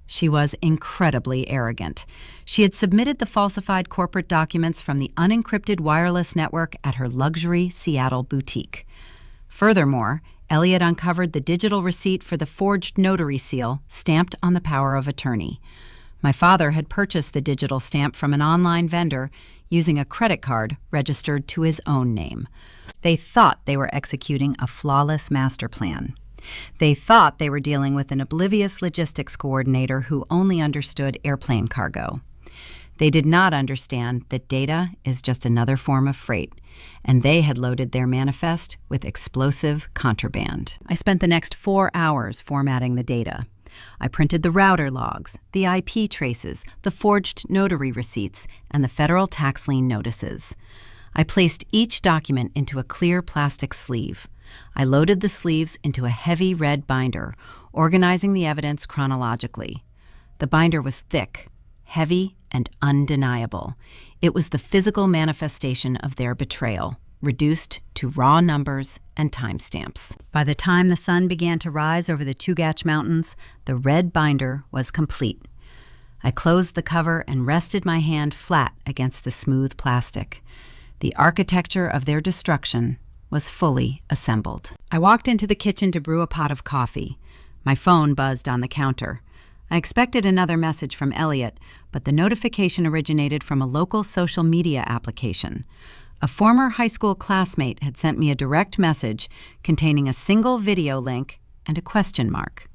A: She was incredibly arrogant. She had submitted the falsified corporate documents from the unencrypted wireless network at her luxury Seattle boutique. Furthermore, Elliot uncovered the digital receipt for the forged notary seal stamped on the power of attorney. My father had purchased the digital stamp from an online vendor using a credit card registered to his own name. They thought they were executing a flawless master plan. They thought they were dealing with an oblivious logistics coordinator who only understood airplane cargo. They did not understand that data is just another form of freight, and they had loaded their manifest with explosive contraband. I spent the next 4 hours formatting the data. I printed the router logs, the IP traces, the forged notary receipts, and the federal tax lien notices. I placed each document into a clear plastic sleeve. I loaded the sleeves into a heavy red binder, organizing the evidence chronologically. The binder was thick, heavy, and undeniable. It was the physical manifestation of their betrayal, reduced to raw numbers and timestamps. By the time the sun began to rise over the Chugach Mountains, the red binder was complete. I closed the cover and rested my hand flat against the smooth plastic. The architecture of their destruction was fully assembled. I walked into the kitchen to brew a pot of coffee. My phone buzzed on the counter. I expected another message from Elliot, but the notification originated from a local social media application. A former high school classmate had sent me a direct message containing a single video link and a question mark.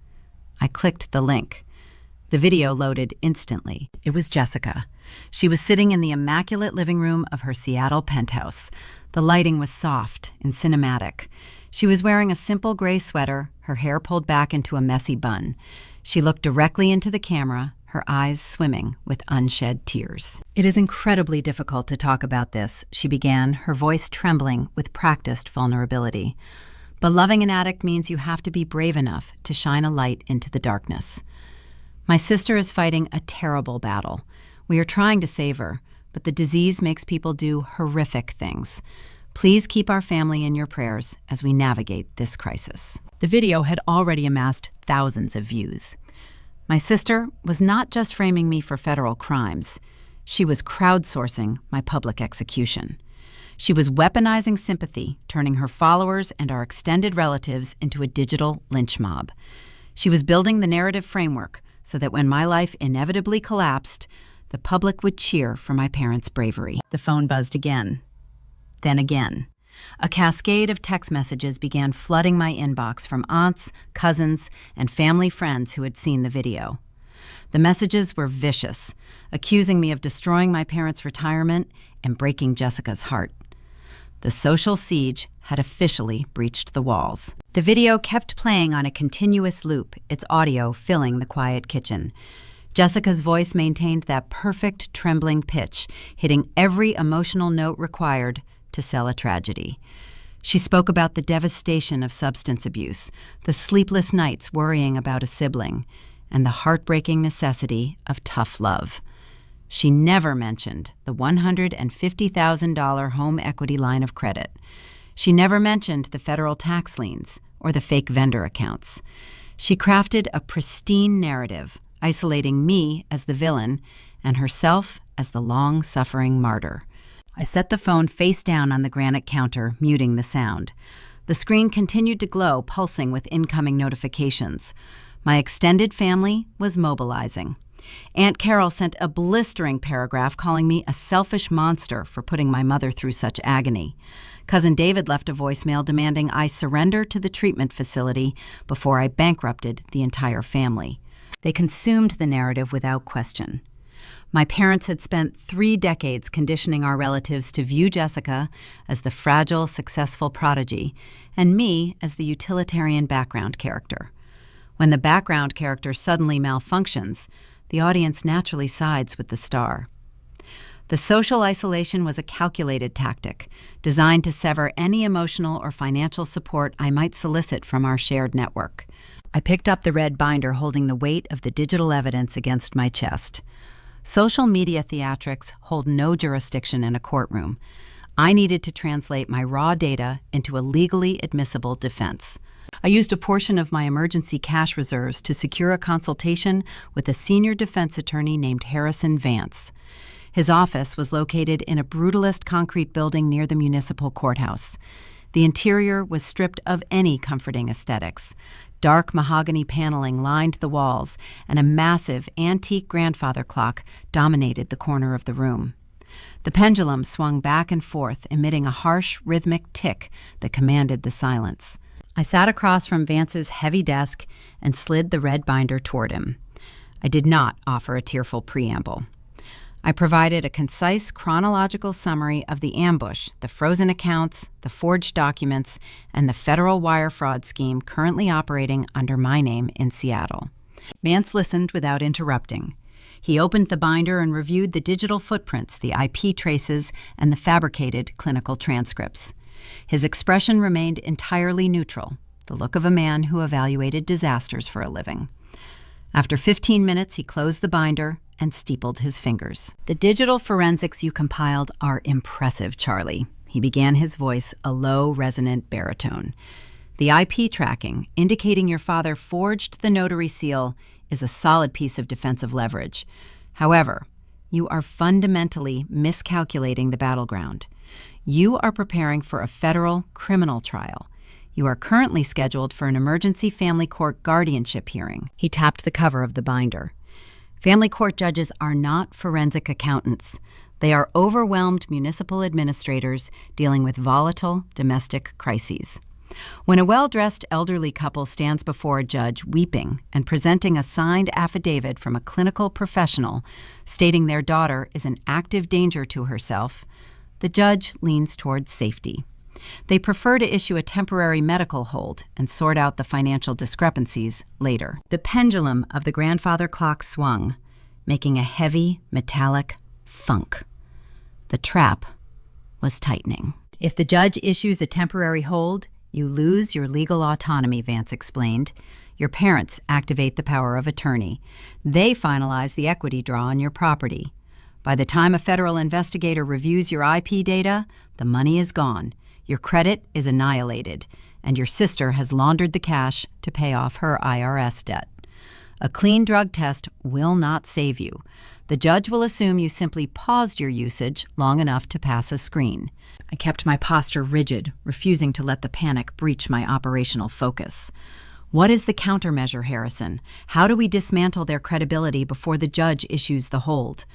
A: I clicked the link. The video loaded instantly. It was Jessica. She was sitting in the immaculate living room of her Seattle penthouse. The lighting was soft and cinematic. She was wearing a simple gray sweater, her hair pulled back into a messy bun. She looked directly into the camera, her eyes swimming with unshed tears. "It is incredibly difficult to talk about this," she began, her voice trembling with practiced vulnerability. "But loving an addict means you have to be brave enough to shine a light into the darkness. My sister is fighting a terrible battle. We are trying to save her, but the disease makes people do horrific things. Please keep our family in your prayers as we navigate this crisis." The video had already amassed thousands of views. My sister was not just framing me for federal crimes. She was crowdsourcing my public execution. She was weaponizing sympathy, turning her followers and our extended relatives into a digital lynch mob. She was building the narrative framework so that when my life inevitably collapsed, the public would cheer for my parents' bravery. The phone buzzed again. Then again. A cascade of text messages began flooding my inbox from aunts, cousins, and family friends who had seen the video. The messages were vicious, accusing me of destroying my parents' retirement and breaking Jessica's heart. The social siege had officially breached the walls. The video kept playing on a continuous loop, its audio filling the quiet kitchen. Jessica's voice maintained that perfect trembling pitch, hitting every emotional note required to sell a tragedy. She spoke about the devastation of substance abuse, the sleepless nights worrying about a sibling, and the heartbreaking necessity of tough love. She never mentioned the $150,000 home equity line of credit. She never mentioned the federal tax liens or the fake vendor accounts. She crafted a pristine narrative, isolating me as the villain and herself as the long-suffering martyr. I set the phone face down on the granite counter, muting the sound. The screen continued to glow, pulsing with incoming notifications. My extended family was mobilizing. Aunt Carol sent a blistering paragraph calling me a selfish monster for putting my mother through such agony. Cousin David left a voicemail demanding I surrender to the treatment facility before I bankrupted the entire family. They consumed the narrative without question. My parents had spent 3 decades conditioning our relatives to view Jessica as the fragile, successful prodigy, and me as the utilitarian background character. When the background character suddenly malfunctions, the audience naturally sides with the star. The social isolation was a calculated tactic, designed to sever any emotional or financial support I might solicit from our shared network. I picked up the red binder holding the weight of the digital evidence against my chest. Social media theatrics hold no jurisdiction in a courtroom. I needed to translate my raw data into a legally admissible defense. I used a portion of my emergency cash reserves to secure a consultation with a senior defense attorney named Harrison Vance. His office was located in a brutalist concrete building near the municipal courthouse. The interior was stripped of any comforting aesthetics. Dark mahogany paneling lined the walls, and a massive antique grandfather clock dominated the corner of the room. The pendulum swung back and forth, emitting a harsh, rhythmic tick that commanded the silence. I sat across from Vance's heavy desk and slid the red binder toward him. I did not offer a tearful preamble. I provided a concise chronological summary of the ambush, the frozen accounts, the forged documents, and the federal wire fraud scheme currently operating under my name in Seattle. Vance listened without interrupting. He opened the binder and reviewed the digital footprints, the IP traces, and the fabricated clinical transcripts. His expression remained entirely neutral, the look of a man who evaluated disasters for a living. After 15 minutes, he closed the binder and steepled his fingers. "The digital forensics you compiled are impressive, Charlie," he began, his voice a low, resonant baritone. "The IP tracking, indicating your father forged the notary seal, is a solid piece of defensive leverage. However, you are fundamentally miscalculating the battleground. You are preparing for a federal criminal trial. You are currently scheduled for an emergency family court guardianship hearing." He tapped the cover of the binder. "Family court judges are not forensic accountants. They are overwhelmed municipal administrators dealing with volatile domestic crises. When a well-dressed elderly couple stands before a judge weeping and presenting a signed affidavit from a clinical professional stating their daughter is in active danger to herself, the judge leans towards safety. They prefer to issue a temporary medical hold and sort out the financial discrepancies later." The pendulum of the grandfather clock swung, making a heavy, metallic thunk. The trap was tightening. "If the judge issues a temporary hold, you lose your legal autonomy," Vance explained. "Your parents activate the power of attorney. They finalize the equity draw on your property. By the time a federal investigator reviews your IP data, the money is gone. Your credit is annihilated, and your sister has laundered the cash to pay off her IRS debt. A clean drug test will not save you. The judge will assume you simply paused your usage long enough to pass a screen." I kept my posture rigid, refusing to let the panic breach my operational focus. "What is the countermeasure, Harrison? How do we dismantle their credibility before the judge issues the hold?"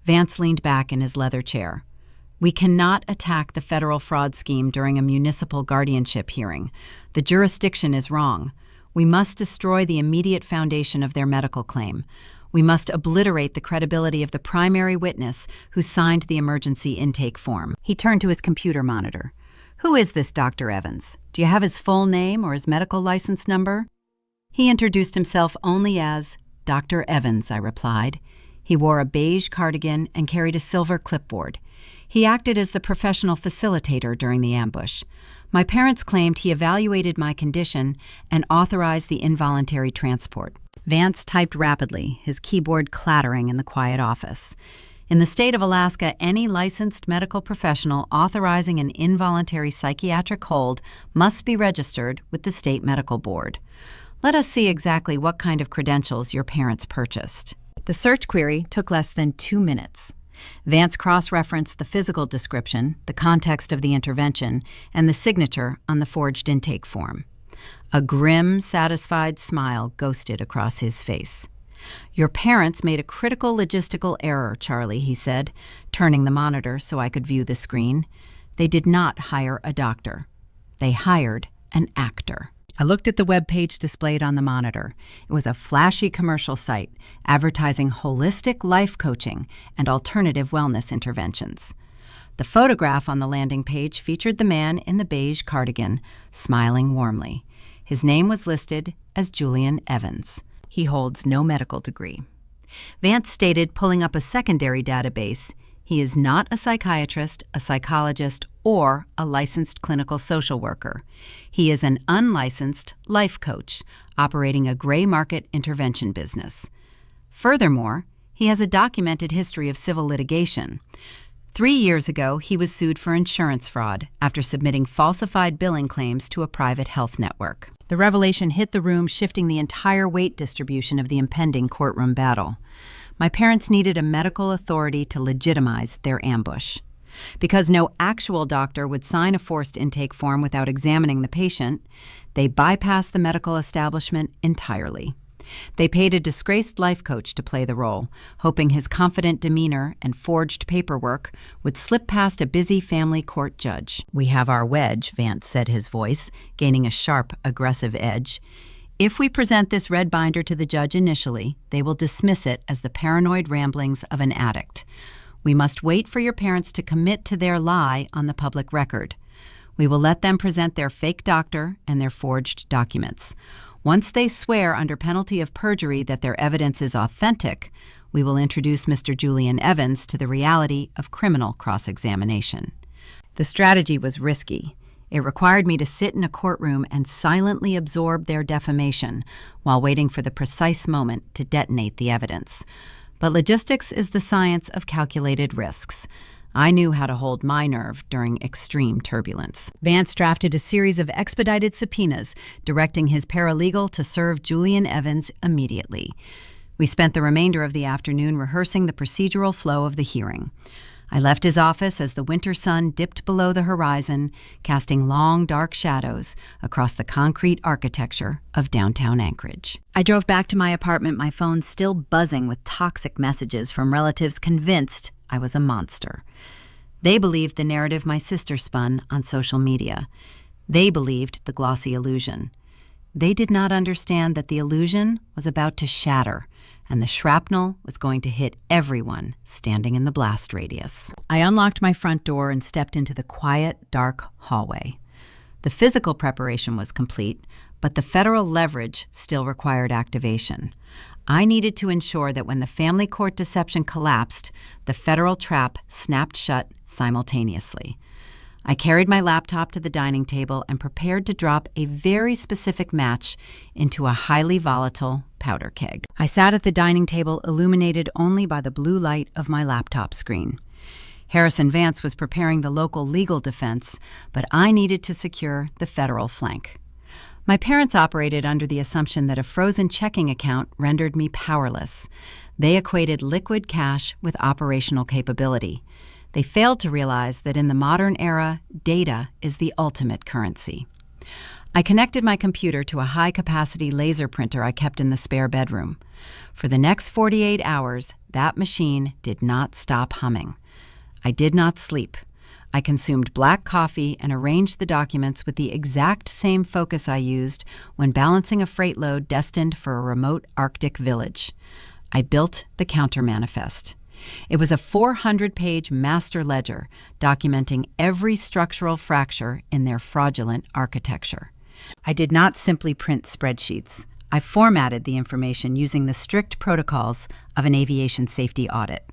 A: Vance leaned back in his leather chair. "We cannot attack the federal fraud scheme during a municipal guardianship hearing. The jurisdiction is wrong. We must destroy the immediate foundation of their medical claim. We must obliterate the credibility of the primary witness who signed the emergency intake form." He turned to his computer monitor. "Who is this Dr. Evans? Do you have his full name or his medical license number?" He introduced himself only as Dr. Evans, I replied. He wore a beige cardigan and carried a silver clipboard. He acted as the professional facilitator during the ambush. My parents claimed he evaluated my condition and authorized the involuntary transport. Vance typed rapidly, his keyboard clattering in the quiet office. "In the state of Alaska, any licensed medical professional authorizing an involuntary psychiatric hold must be registered with the state medical board. Let us see exactly what kind of credentials your parents purchased." The search query took less than 2 minutes. Vance cross-referenced the physical description, the context of the intervention, and the signature on the forged intake form. A grim, satisfied smile ghosted across his face. "Your parents made a critical logistical error, Charlie," he said, turning the monitor so I could view the screen. "They did not hire a doctor. They hired an actor." I looked at the web page displayed on the monitor. It was a flashy commercial site advertising holistic life coaching and alternative wellness interventions. The photograph on the landing page featured the man in the beige cardigan, smiling warmly. His name was listed as Julian Evans. He holds no medical degree. Vance stated, pulling up a secondary database, He is not a psychiatrist, a psychologist, or a licensed clinical social worker. He is an unlicensed life coach operating a gray market intervention business. Furthermore, he has a documented history of civil litigation. 3 years ago, he was sued for insurance fraud after submitting falsified billing claims to a private health network. The revelation hit the room, shifting the entire weight distribution of the impending courtroom battle. My parents needed a medical authority to legitimize their ambush. Because no actual doctor would sign a forced intake form without examining the patient, they bypassed the medical establishment entirely. They paid a disgraced life coach to play the role, hoping his confident demeanor and forged paperwork would slip past a busy family court judge. "We have our wedge," Vance said, his voice gaining a sharp, aggressive edge. "If we present this red binder to the judge initially, they will dismiss it as the paranoid ramblings of an addict. We must wait for your parents to commit to their lie on the public record. We will let them present their fake doctor and their forged documents. Once they swear under penalty of perjury that their evidence is authentic, we will introduce Mr. Julian Evans to the reality of criminal cross-examination." The strategy was risky. It required me to sit in a courtroom and silently absorb their defamation while waiting for the precise moment to detonate the evidence. But logistics is the science of calculated risks. I knew how to hold my nerve during extreme turbulence. Vance drafted a series of expedited subpoenas, directing his paralegal to serve Julian Evans immediately. We spent the remainder of the afternoon rehearsing the procedural flow of the hearing. I left his office as the winter sun dipped below the horizon, casting long, dark shadows across the concrete architecture of downtown Anchorage. I drove back to my apartment, my phone still buzzing with toxic messages from relatives convinced I was a monster. They believed the narrative my sister spun on social media. They believed the glossy illusion. They did not understand that the illusion was about to shatter, and the shrapnel was going to hit everyone standing in the blast radius. I unlocked my front door and stepped into the quiet, dark hallway. The physical preparation was complete, but the federal leverage still required activation. I needed to ensure that when the family court deception collapsed, the federal trap snapped shut simultaneously. I carried my laptop to the dining table and prepared to drop a very specific match into a highly volatile powder keg. I sat at the dining table, illuminated only by the blue light of my laptop screen. Harrison Vance was preparing the local legal defense, but I needed to secure the federal flank. My parents operated under the assumption that a frozen checking account rendered me powerless. They equated liquid cash with operational capability. They failed to realize that in the modern era, data is the ultimate currency. I connected my computer to a high-capacity laser printer I kept in the spare bedroom. For the next 48 hours, that machine did not stop humming. I did not sleep. I consumed black coffee and arranged the documents with the exact same focus I used when balancing a freight load destined for a remote Arctic village. I built the counter manifest. It was a 400-page master ledger documenting every structural fracture in their fraudulent architecture. I did not simply print spreadsheets. I formatted the information using the strict protocols of an aviation safety audit.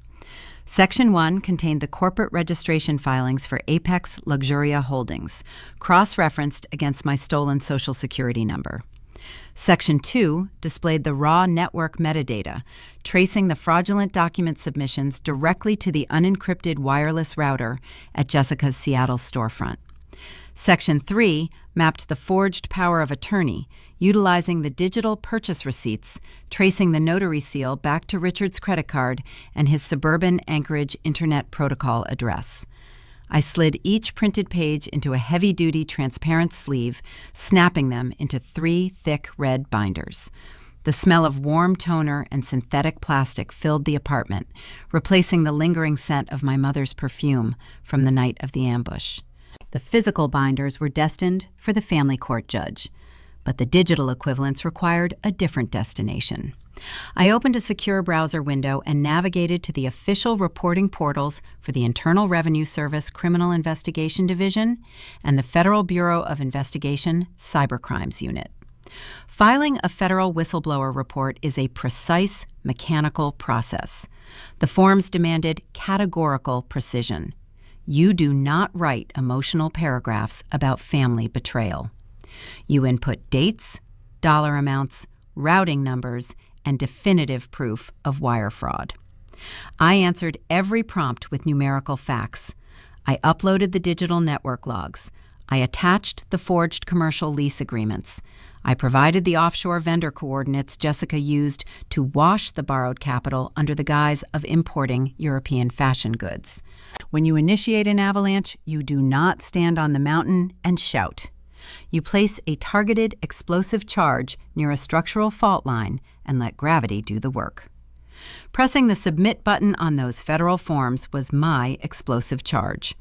A: Section 1 contained the corporate registration filings for Apex Luxuria Holdings, cross-referenced against my stolen Social Security number. Section 2 displayed the raw network metadata, tracing the fraudulent document submissions directly to the unencrypted wireless router at Jessica's Seattle storefront. Section 3 mapped the forged power of attorney, utilizing the digital purchase receipts, tracing the notary seal back to Richard's credit card and his suburban Anchorage Internet Protocol address. I slid each printed page into a heavy-duty transparent sleeve, snapping them into 3 thick red binders. The smell of warm toner and synthetic plastic filled the apartment, replacing the lingering scent of my mother's perfume from the night of the ambush. The physical binders were destined for the family court judge, but the digital equivalents required a different destination. I opened a secure browser window and navigated to the official reporting portals for the Internal Revenue Service Criminal Investigation Division and the Federal Bureau of Investigation Cybercrimes Unit. Filing a federal whistleblower report is a precise, mechanical process. The forms demanded categorical precision. You do not write emotional paragraphs about family betrayal. You input dates, dollar amounts, routing numbers, and definitive proof of wire fraud. I answered every prompt with numerical facts. I uploaded the digital network logs. I attached the forged commercial lease agreements. I provided the offshore vendor coordinates Jessica used to wash the borrowed capital under the guise of importing European fashion goods. When you initiate an avalanche, you do not stand on the mountain and shout. You place a targeted explosive charge near a structural fault line and let gravity do the work. Pressing the submit button on those federal forms was my explosive charge.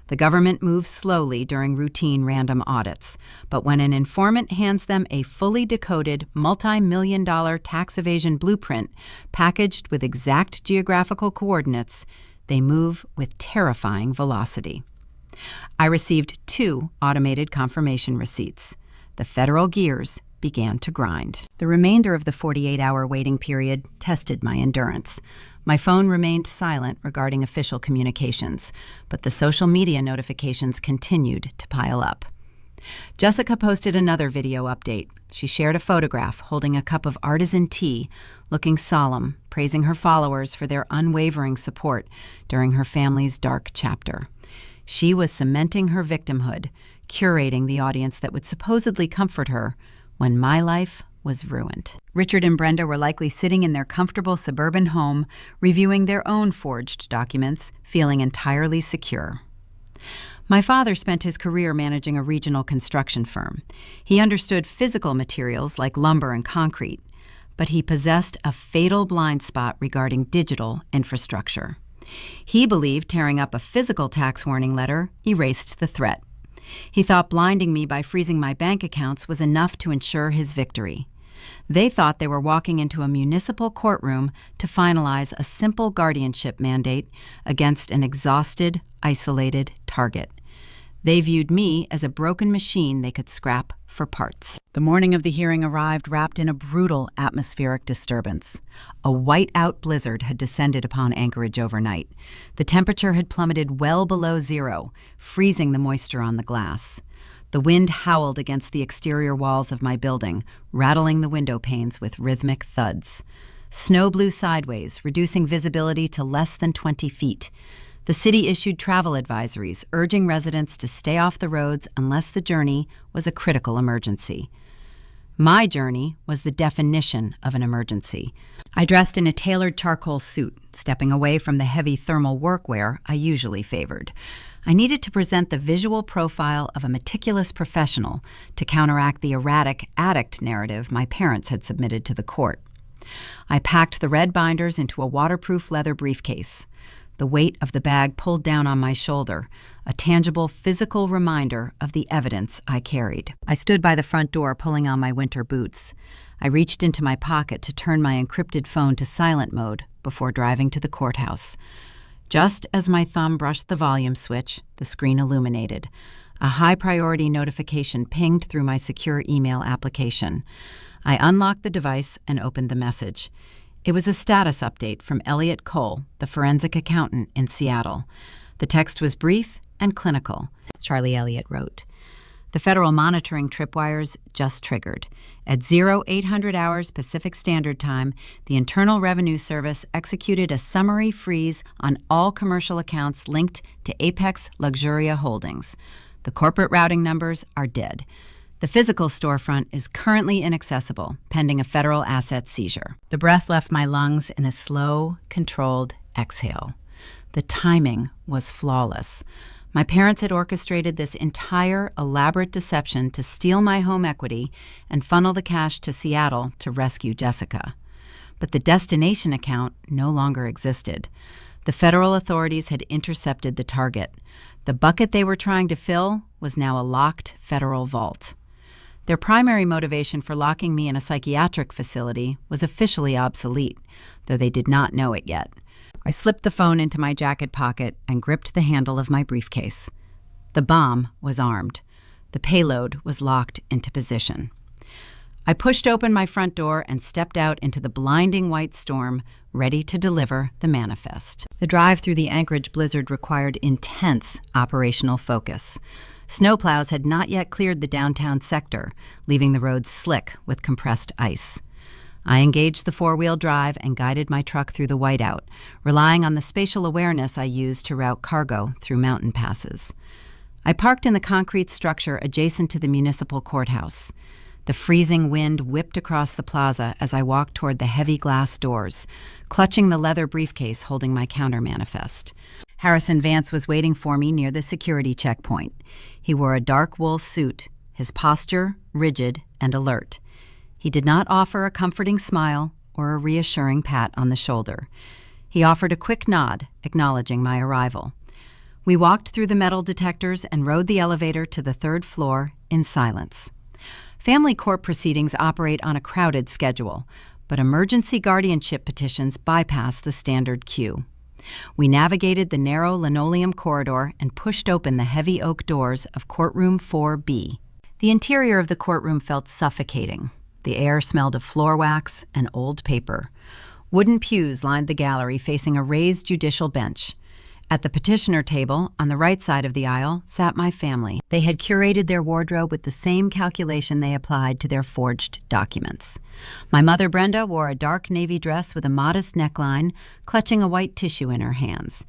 A: The government moves slowly during routine random audits, but when an informant hands them a fully decoded, multi-million-dollar tax evasion blueprint packaged with exact geographical coordinates, they move with terrifying velocity. I received 2 automated confirmation receipts. The federal gears began to grind. The remainder of the 48-hour waiting period tested my endurance. My phone remained silent regarding official communications, but the social media notifications continued to pile up. Jessica posted another video update. She shared a photograph holding a cup of artisan tea, looking solemn, praising her followers for their unwavering support during her family's dark chapter. She was cementing her victimhood, curating the audience that would supposedly comfort her when my life was ruined. Richard and Brenda were likely sitting in their comfortable suburban home, reviewing their own forged documents, feeling entirely secure. My father spent his career managing a regional construction firm. He understood physical materials like lumber and concrete, but he possessed a fatal blind spot regarding digital infrastructure. He believed tearing up a physical tax warning letter erased the threat. He thought blinding me by freezing my bank accounts was enough to ensure his victory. They thought they were walking into a municipal courtroom to finalize a simple guardianship mandate against an exhausted, isolated target. They viewed me as a broken machine they could scrap for parts. The morning of the hearing arrived wrapped in a brutal atmospheric disturbance. A whiteout blizzard had descended upon Anchorage overnight. The temperature had plummeted well below zero, freezing the moisture on the glass. The wind howled against the exterior walls of my building, rattling the window panes with rhythmic thuds. Snow blew sideways, reducing visibility to less than 20 feet. The city issued travel advisories, urging residents to stay off the roads unless the journey was a critical emergency. My journey was the definition of an emergency. I dressed in a tailored charcoal suit, stepping away from the heavy thermal workwear I usually favored. I needed to present the visual profile of a meticulous professional to counteract the erratic addict narrative my parents had submitted to the court. I packed the red binders into a waterproof leather briefcase. The weight of the bag pulled down on my shoulder, a tangible physical reminder of the evidence I carried. I stood by the front door pulling on my winter boots. I reached into my pocket to turn my encrypted phone to silent mode before driving to the courthouse. Just as my thumb brushed the volume switch, the screen illuminated. A high-priority notification pinged through my secure email application. I unlocked the device and opened the message. It was a status update from Elliot Cole, the forensic accountant in Seattle. The text was brief and clinical. Charlie Elliott wrote, "The federal monitoring tripwires just triggered. At 0800 hours Pacific Standard Time, the Internal Revenue Service executed a summary freeze on all commercial accounts linked to Apex Luxuria Holdings. The corporate routing numbers are dead. The physical storefront is currently inaccessible, pending a federal asset seizure." The breath left my lungs in a slow, controlled exhale. The timing was flawless. My parents had orchestrated this entire elaborate deception to steal my home equity and funnel the cash to Seattle to rescue Jessica. But the destination account no longer existed. The federal authorities had intercepted the target. The bucket they were trying to fill was now a locked federal vault. Their primary motivation for locking me in a psychiatric facility was officially obsolete, though they did not know it yet. I slipped the phone into my jacket pocket and gripped the handle of my briefcase. The bomb was armed. The payload was locked into position. I pushed open my front door and stepped out into the blinding white storm, ready to deliver the manifest. The drive through the Anchorage blizzard required intense operational focus. Snowplows had not yet cleared the downtown sector, leaving the roads slick with compressed ice. I engaged the four-wheel drive and guided my truck through the whiteout, relying on the spatial awareness I used to route cargo through mountain passes. I parked in the concrete structure adjacent to the municipal courthouse. The freezing wind whipped across the plaza as I walked toward the heavy glass doors, clutching the leather briefcase holding my counter manifest. Harrison Vance was waiting for me near the security checkpoint. He wore a dark wool suit, his posture rigid and alert. He did not offer a comforting smile or a reassuring pat on the shoulder. He offered a quick nod, acknowledging my arrival. We walked through the metal detectors and rode the elevator to the third floor in silence. Family court proceedings operate on a crowded schedule, but emergency guardianship petitions bypass the standard queue. We navigated the narrow linoleum corridor and pushed open the heavy oak doors of courtroom 4B. The interior of the courtroom felt suffocating. The air smelled of floor wax and old paper. Wooden pews lined the gallery facing a raised judicial bench. At the petitioner table, on the right side of the aisle, sat my family. They had curated their wardrobe with the same calculation they applied to their forged documents. My mother, Brenda, wore a dark navy dress with a modest neckline, clutching a white tissue in her hands.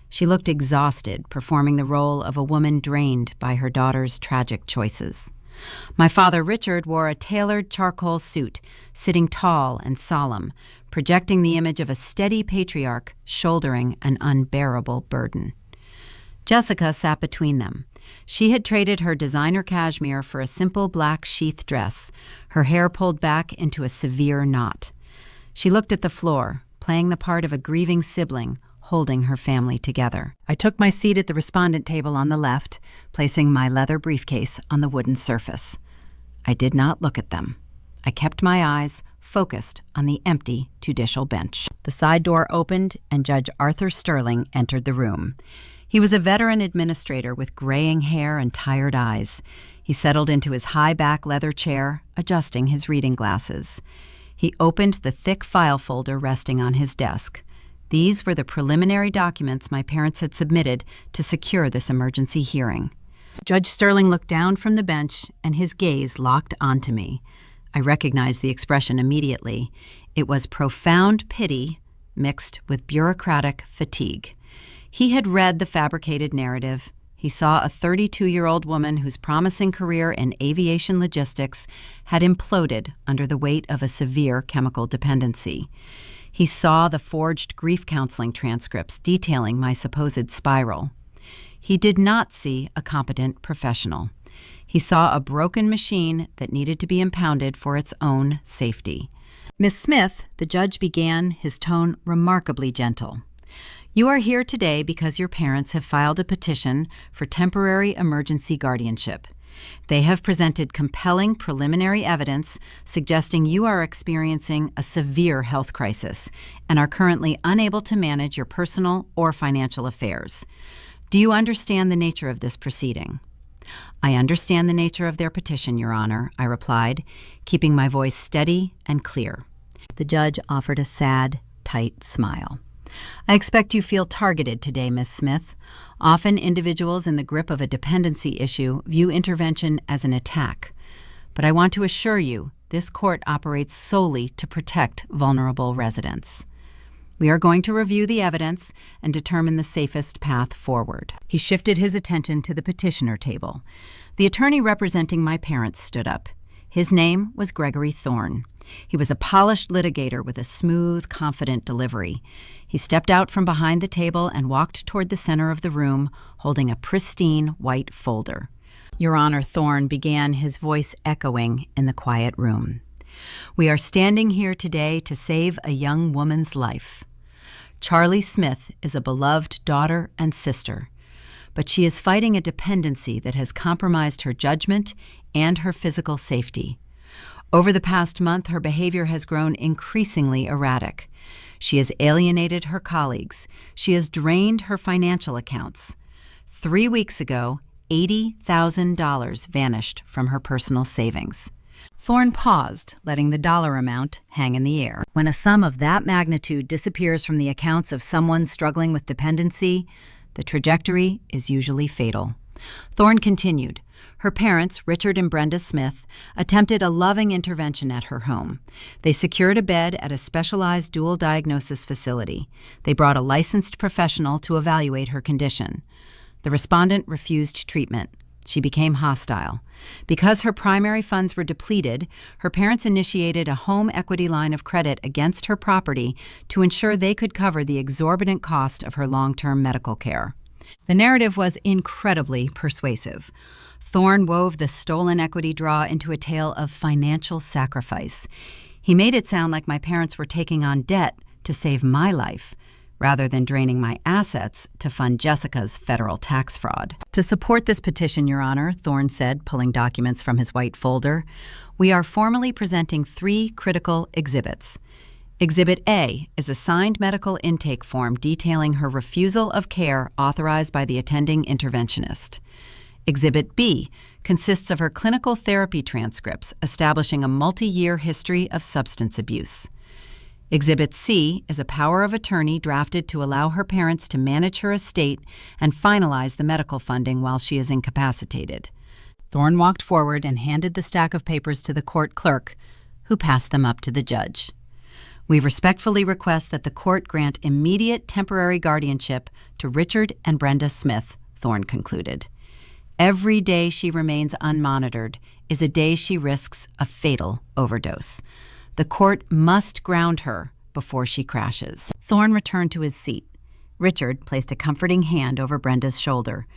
A: She looked exhausted, performing the role of a woman drained by her daughter's tragic choices. My father, Richard, wore a tailored charcoal suit, sitting tall and solemn, projecting the image of a steady patriarch shouldering an unbearable burden. Jessica sat between them. She had traded her designer cashmere for a simple black sheath dress, her hair pulled back into a severe knot. She looked at the floor, playing the part of a grieving sibling, holding her family together. I took my seat at the respondent table on the left, placing my leather briefcase on the wooden surface. I did not look at them. I kept my eyes focused on the empty judicial bench. The side door opened and Judge Arthur Sterling entered the room. He was a veteran administrator with graying hair and tired eyes. He settled into his high-back leather chair, adjusting his reading glasses. He opened the thick file folder resting on his desk. These were the preliminary documents my parents had submitted to secure this emergency hearing. Judge Sterling looked down from the bench, and his gaze locked onto me. I recognized the expression immediately. It was profound pity mixed with bureaucratic fatigue. He had read the fabricated narrative. He saw a 32-year-old woman whose promising career in aviation logistics had imploded under the weight of a severe chemical dependency. He saw the forged grief counseling transcripts detailing my supposed spiral. He did not see a competent professional. He saw a broken machine that needed to be impounded for its own safety. Miss Smith, the judge began, his tone remarkably gentle. You are here today because your parents have filed a petition for temporary emergency guardianship. They have presented compelling preliminary evidence suggesting you are experiencing a severe health crisis and are currently unable to manage your personal or financial affairs. Do you understand the nature of this proceeding? I understand the nature of their petition, Your Honor, I replied, keeping my voice steady and clear. The judge offered a sad, tight smile. I expect you feel targeted today, Miss Smith. Often individuals in the grip of a dependency issue view intervention as an attack. But I want to assure you, this court operates solely to protect vulnerable residents. We are going to review the evidence and determine the safest path forward. He shifted his attention to the petitioner table. The attorney representing my parents stood up. His name was Gregory Thorne. He was a polished litigator with a smooth, confident delivery. He stepped out from behind the table and walked toward the center of the room, holding a pristine white folder. Your Honor, Thorne began, his voice echoing in the quiet room. We are standing here today to save a young woman's life. Charlie Smith is a beloved daughter and sister, but she is fighting a dependency that has compromised her judgment and her physical safety. Over the past month, her behavior has grown increasingly erratic. She has alienated her colleagues. She has drained her financial accounts. 3 weeks ago, $80,000 vanished from her personal savings. Thorne paused, letting the dollar amount hang in the air. When a sum of that magnitude disappears from the accounts of someone struggling with dependency, the trajectory is usually fatal. Thorne continued. Her parents, Richard and Brenda Smith, attempted a loving intervention at her home. They secured a bed at a specialized dual diagnosis facility. They brought a licensed professional to evaluate her condition. The respondent refused treatment. She became hostile. Because her primary funds were depleted, her parents initiated a home equity line of credit against her property to ensure they could cover the exorbitant cost of her long-term medical care. The narrative was incredibly persuasive. Thorne wove the stolen equity draw into a tale of financial sacrifice. He made it sound like my parents were taking on debt to save my life, rather than draining my assets to fund Jessica's federal tax fraud. To support this petition, Your Honor, Thorne said, pulling documents from his white folder, we are formally presenting 3 critical exhibits. Exhibit A is a signed medical intake form detailing her refusal of care authorized by the attending interventionist. Exhibit B consists of her clinical therapy transcripts establishing a multi-year history of substance abuse. Exhibit C is a power of attorney drafted to allow her parents to manage her estate and finalize the medical funding while she is incapacitated. Thorne walked forward and handed the stack of papers to the court clerk, who passed them up to the judge. We respectfully request that the court grant immediate temporary guardianship to Richard and Brenda Smith, Thorne concluded. Every day she remains unmonitored is a day she risks a fatal overdose. The court must ground her before she crashes. Thorne returned to his seat. Richard placed a comforting hand over Brenda's shoulder.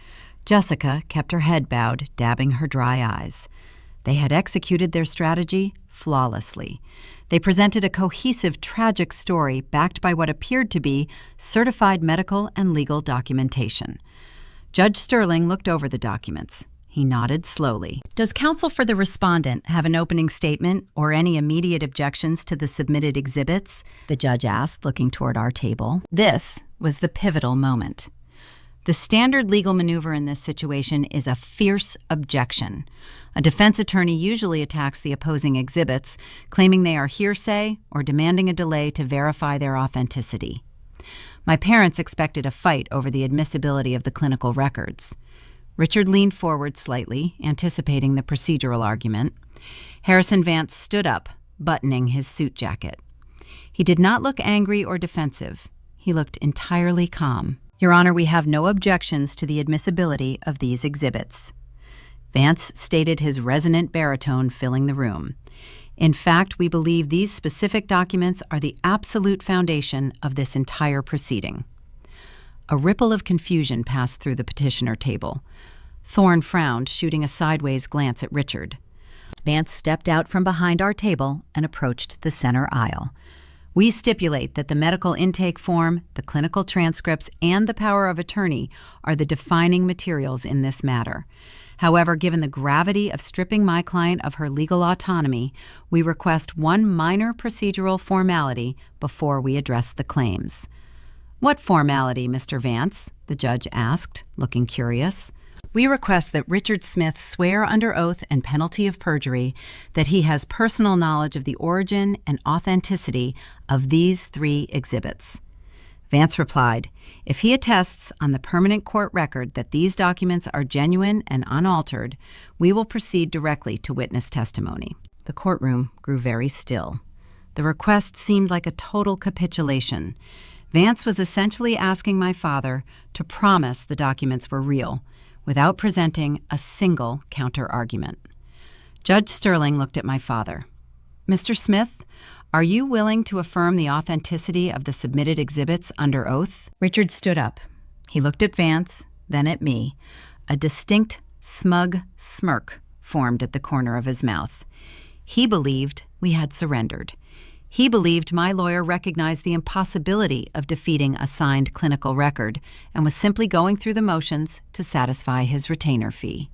A: Jessica kept her head bowed, dabbing her dry eyes. They had executed their strategy flawlessly. They presented a cohesive, tragic story backed by what appeared to be certified medical and legal documentation. Judge Sterling looked over the documents. He nodded slowly. Does counsel for the respondent have an opening statement or any immediate objections to the submitted exhibits? The judge asked, looking toward our table. This was the pivotal moment. The standard legal maneuver in this situation is a fierce objection. A defense attorney usually attacks the opposing exhibits, claiming they are hearsay or demanding a delay to verify their authenticity. My parents expected a fight over the admissibility of the clinical records. Richard leaned forward slightly, anticipating the procedural argument. Harrison Vance stood up, buttoning his suit jacket. He did not look angry or defensive. He looked entirely calm. Your Honor, we have no objections to the admissibility of these exhibits. Vance stated, his resonant baritone filling the room. In fact, we believe these specific documents are the absolute foundation of this entire proceeding. A ripple of confusion passed through the petitioner table. Thorne frowned, shooting a sideways glance at Richard. Vance stepped out from behind our table and approached the center aisle. We stipulate that the medical intake form, the clinical transcripts, and the power of attorney are the defining materials in this matter. However, given the gravity of stripping my client of her legal autonomy, we request one minor procedural formality before we address the claims. What formality, Mr. Vance? The judge asked, looking curious. We request that Richard Smith swear under oath and penalty of perjury that he has personal knowledge of the origin and authenticity of these 3 exhibits. Vance replied, if he attests on the permanent court record that these documents are genuine and unaltered, we will proceed directly to witness testimony. The courtroom grew very still. The request seemed like a total capitulation. Vance was essentially asking my father to promise the documents were real, without presenting a single counter-argument. Judge Sterling looked at my father. Mr. Smith, are you willing to affirm the authenticity of the submitted exhibits under oath? Richard stood up. He looked at Vance, then at me. A distinct, smug smirk formed at the corner of his mouth. He believed we had surrendered. He believed my lawyer recognized the impossibility of defeating a signed clinical record and was simply going through the motions to satisfy his retainer fee.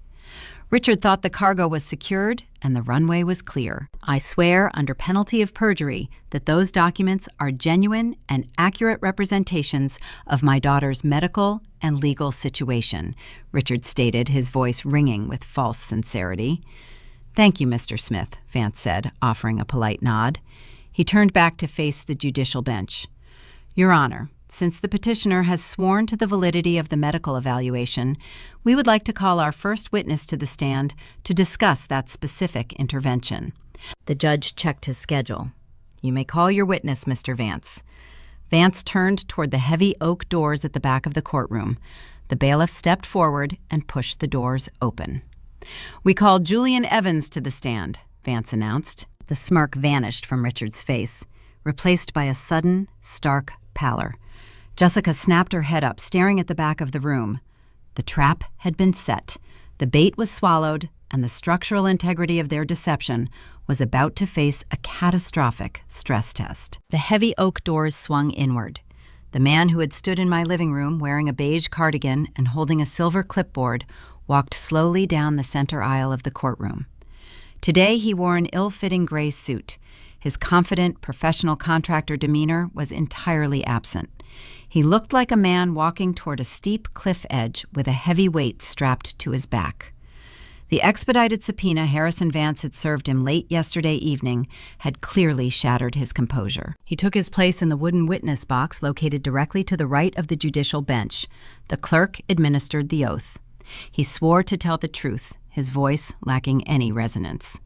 A: Richard thought the cargo was secured and the runway was clear. I swear under penalty of perjury that those documents are genuine and accurate representations of my daughter's medical and legal situation, Richard stated, his voice ringing with false sincerity. "Thank you, Mr. Smith," Vance said, offering a polite nod. He turned back to face the judicial bench. "Your Honor, since the petitioner has sworn to the validity of the medical evaluation, we would like to call our first witness to the stand to discuss that specific intervention." The judge checked his schedule. "You may call your witness, Mr. Vance." Vance turned toward the heavy oak doors at the back of the courtroom. The bailiff stepped forward and pushed the doors open. "We call Julian Evans to the stand," Vance announced. The smirk vanished from Richard's face, replaced by a sudden, stark pallor. Jessica snapped her head up, staring at the back of the room. The trap had been set. The bait was swallowed, and the structural integrity of their deception was about to face a catastrophic stress test. The heavy oak doors swung inward. The man who had stood in my living room wearing a beige cardigan and holding a silver clipboard walked slowly down the center aisle of the courtroom. Today he wore an ill-fitting gray suit. His confident, professional contractor demeanor was entirely absent. He looked like a man walking toward a steep cliff edge with a heavy weight strapped to his back. The expedited subpoena Harrison Vance had served him late yesterday evening had clearly shattered his composure. He took his place in the wooden witness box located directly to the right of the judicial bench. The clerk administered the oath. He swore to tell the truth, his voice lacking any resonance.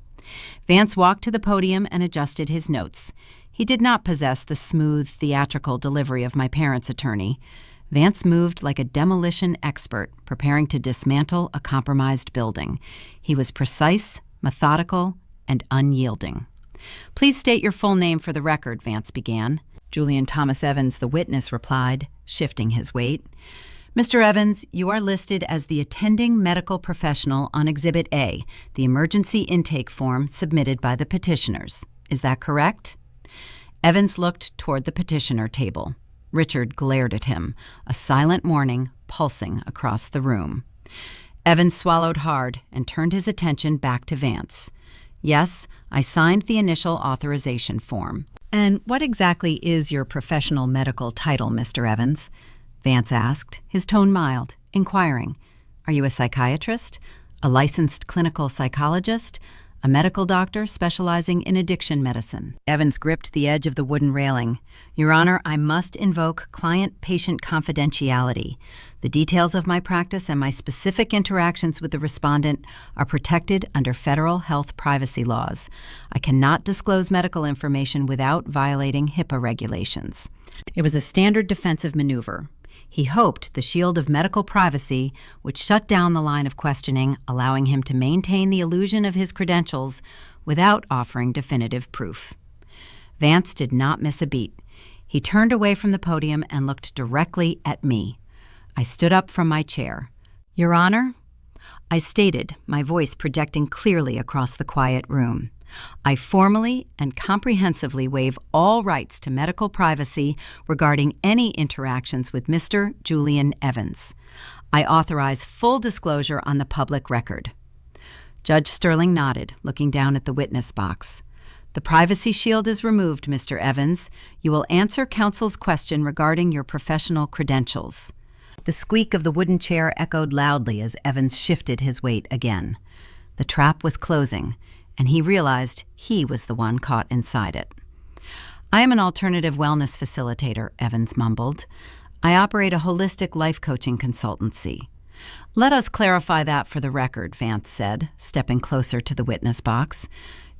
A: Vance walked to the podium and adjusted his notes. He did not possess the smooth, theatrical delivery of my parents' attorney. Vance moved like a demolition expert, preparing to dismantle a compromised building. He was precise, methodical, and unyielding. "Please state your full name for the record," Vance began. Julian Thomas Evans, the witness, replied, shifting his weight. "Mr. Evans, you are listed as the attending medical professional on Exhibit A, the emergency intake form submitted by the petitioners. Is that correct?" Evans looked toward the petitioner table. Richard glared at him, a silent warning pulsing across the room. Evans swallowed hard and turned his attention back to Vance. "Yes, I signed the initial authorization form." "And what exactly is your professional medical title, Mr. Evans?" Vance asked, his tone mild, inquiring. "Are you a psychiatrist? A licensed clinical psychologist? A medical doctor specializing in addiction medicine?" Evans gripped the edge of the wooden railing. "Your Honor, I must invoke client-patient confidentiality. The details of my practice and my specific interactions with the respondent are protected under federal health privacy laws. I cannot disclose medical information without violating HIPAA regulations." It was a standard defensive maneuver. He hoped the shield of medical privacy would shut down the line of questioning, allowing him to maintain the illusion of his credentials without offering definitive proof. Vance did not miss a beat. He turned away from the podium and looked directly at me. I stood up from my chair. "Your Honor," I stated, my voice projecting clearly across the quiet room, "I formally and comprehensively waive all rights to medical privacy regarding any interactions with Mr. Julian Evans. I authorize full disclosure on the public record." Judge Sterling nodded, looking down at the witness box. "The privacy shield is removed, Mr. Evans. You will answer counsel's question regarding your professional credentials." The squeak of the wooden chair echoed loudly as Evans shifted his weight again. The trap was closing, and he realized he was the one caught inside it. "I am an alternative wellness facilitator," Evans mumbled. "I operate a holistic life coaching consultancy." "Let us clarify that for the record," Vance said, stepping closer to the witness box.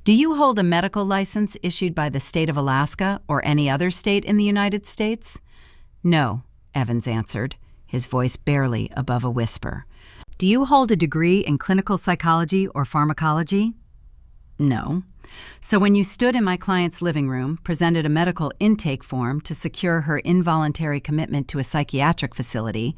A: "Do you hold a medical license issued by the state of Alaska or any other state in the United States?" "No," Evans answered, his voice barely above a whisper. "Do you hold a degree in clinical psychology or pharmacology?" "No." "So when you stood in my client's living room, presented a medical intake form to secure her involuntary commitment to a psychiatric facility,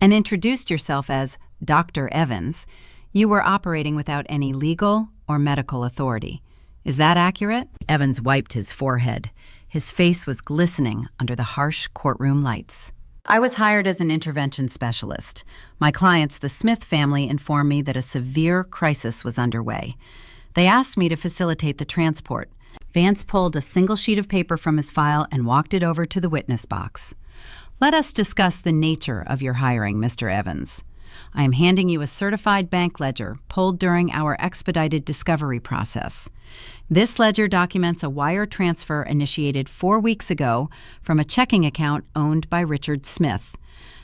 A: and introduced yourself as Dr. Evans, you were operating without any legal or medical authority. Is that accurate?" Evans wiped his forehead. His face was glistening under the harsh courtroom lights. "I was hired as an intervention specialist. My clients, the Smith family, informed me that a severe crisis was underway. They asked me to facilitate the transport." Vance pulled a single sheet of paper from his file and walked it over to the witness box. "Let us discuss the nature of your hiring, Mr. Evans." I am handing you a certified bank ledger pulled during our expedited discovery process. This ledger documents a wire transfer initiated 4 weeks ago from a checking account owned by Richard Smith.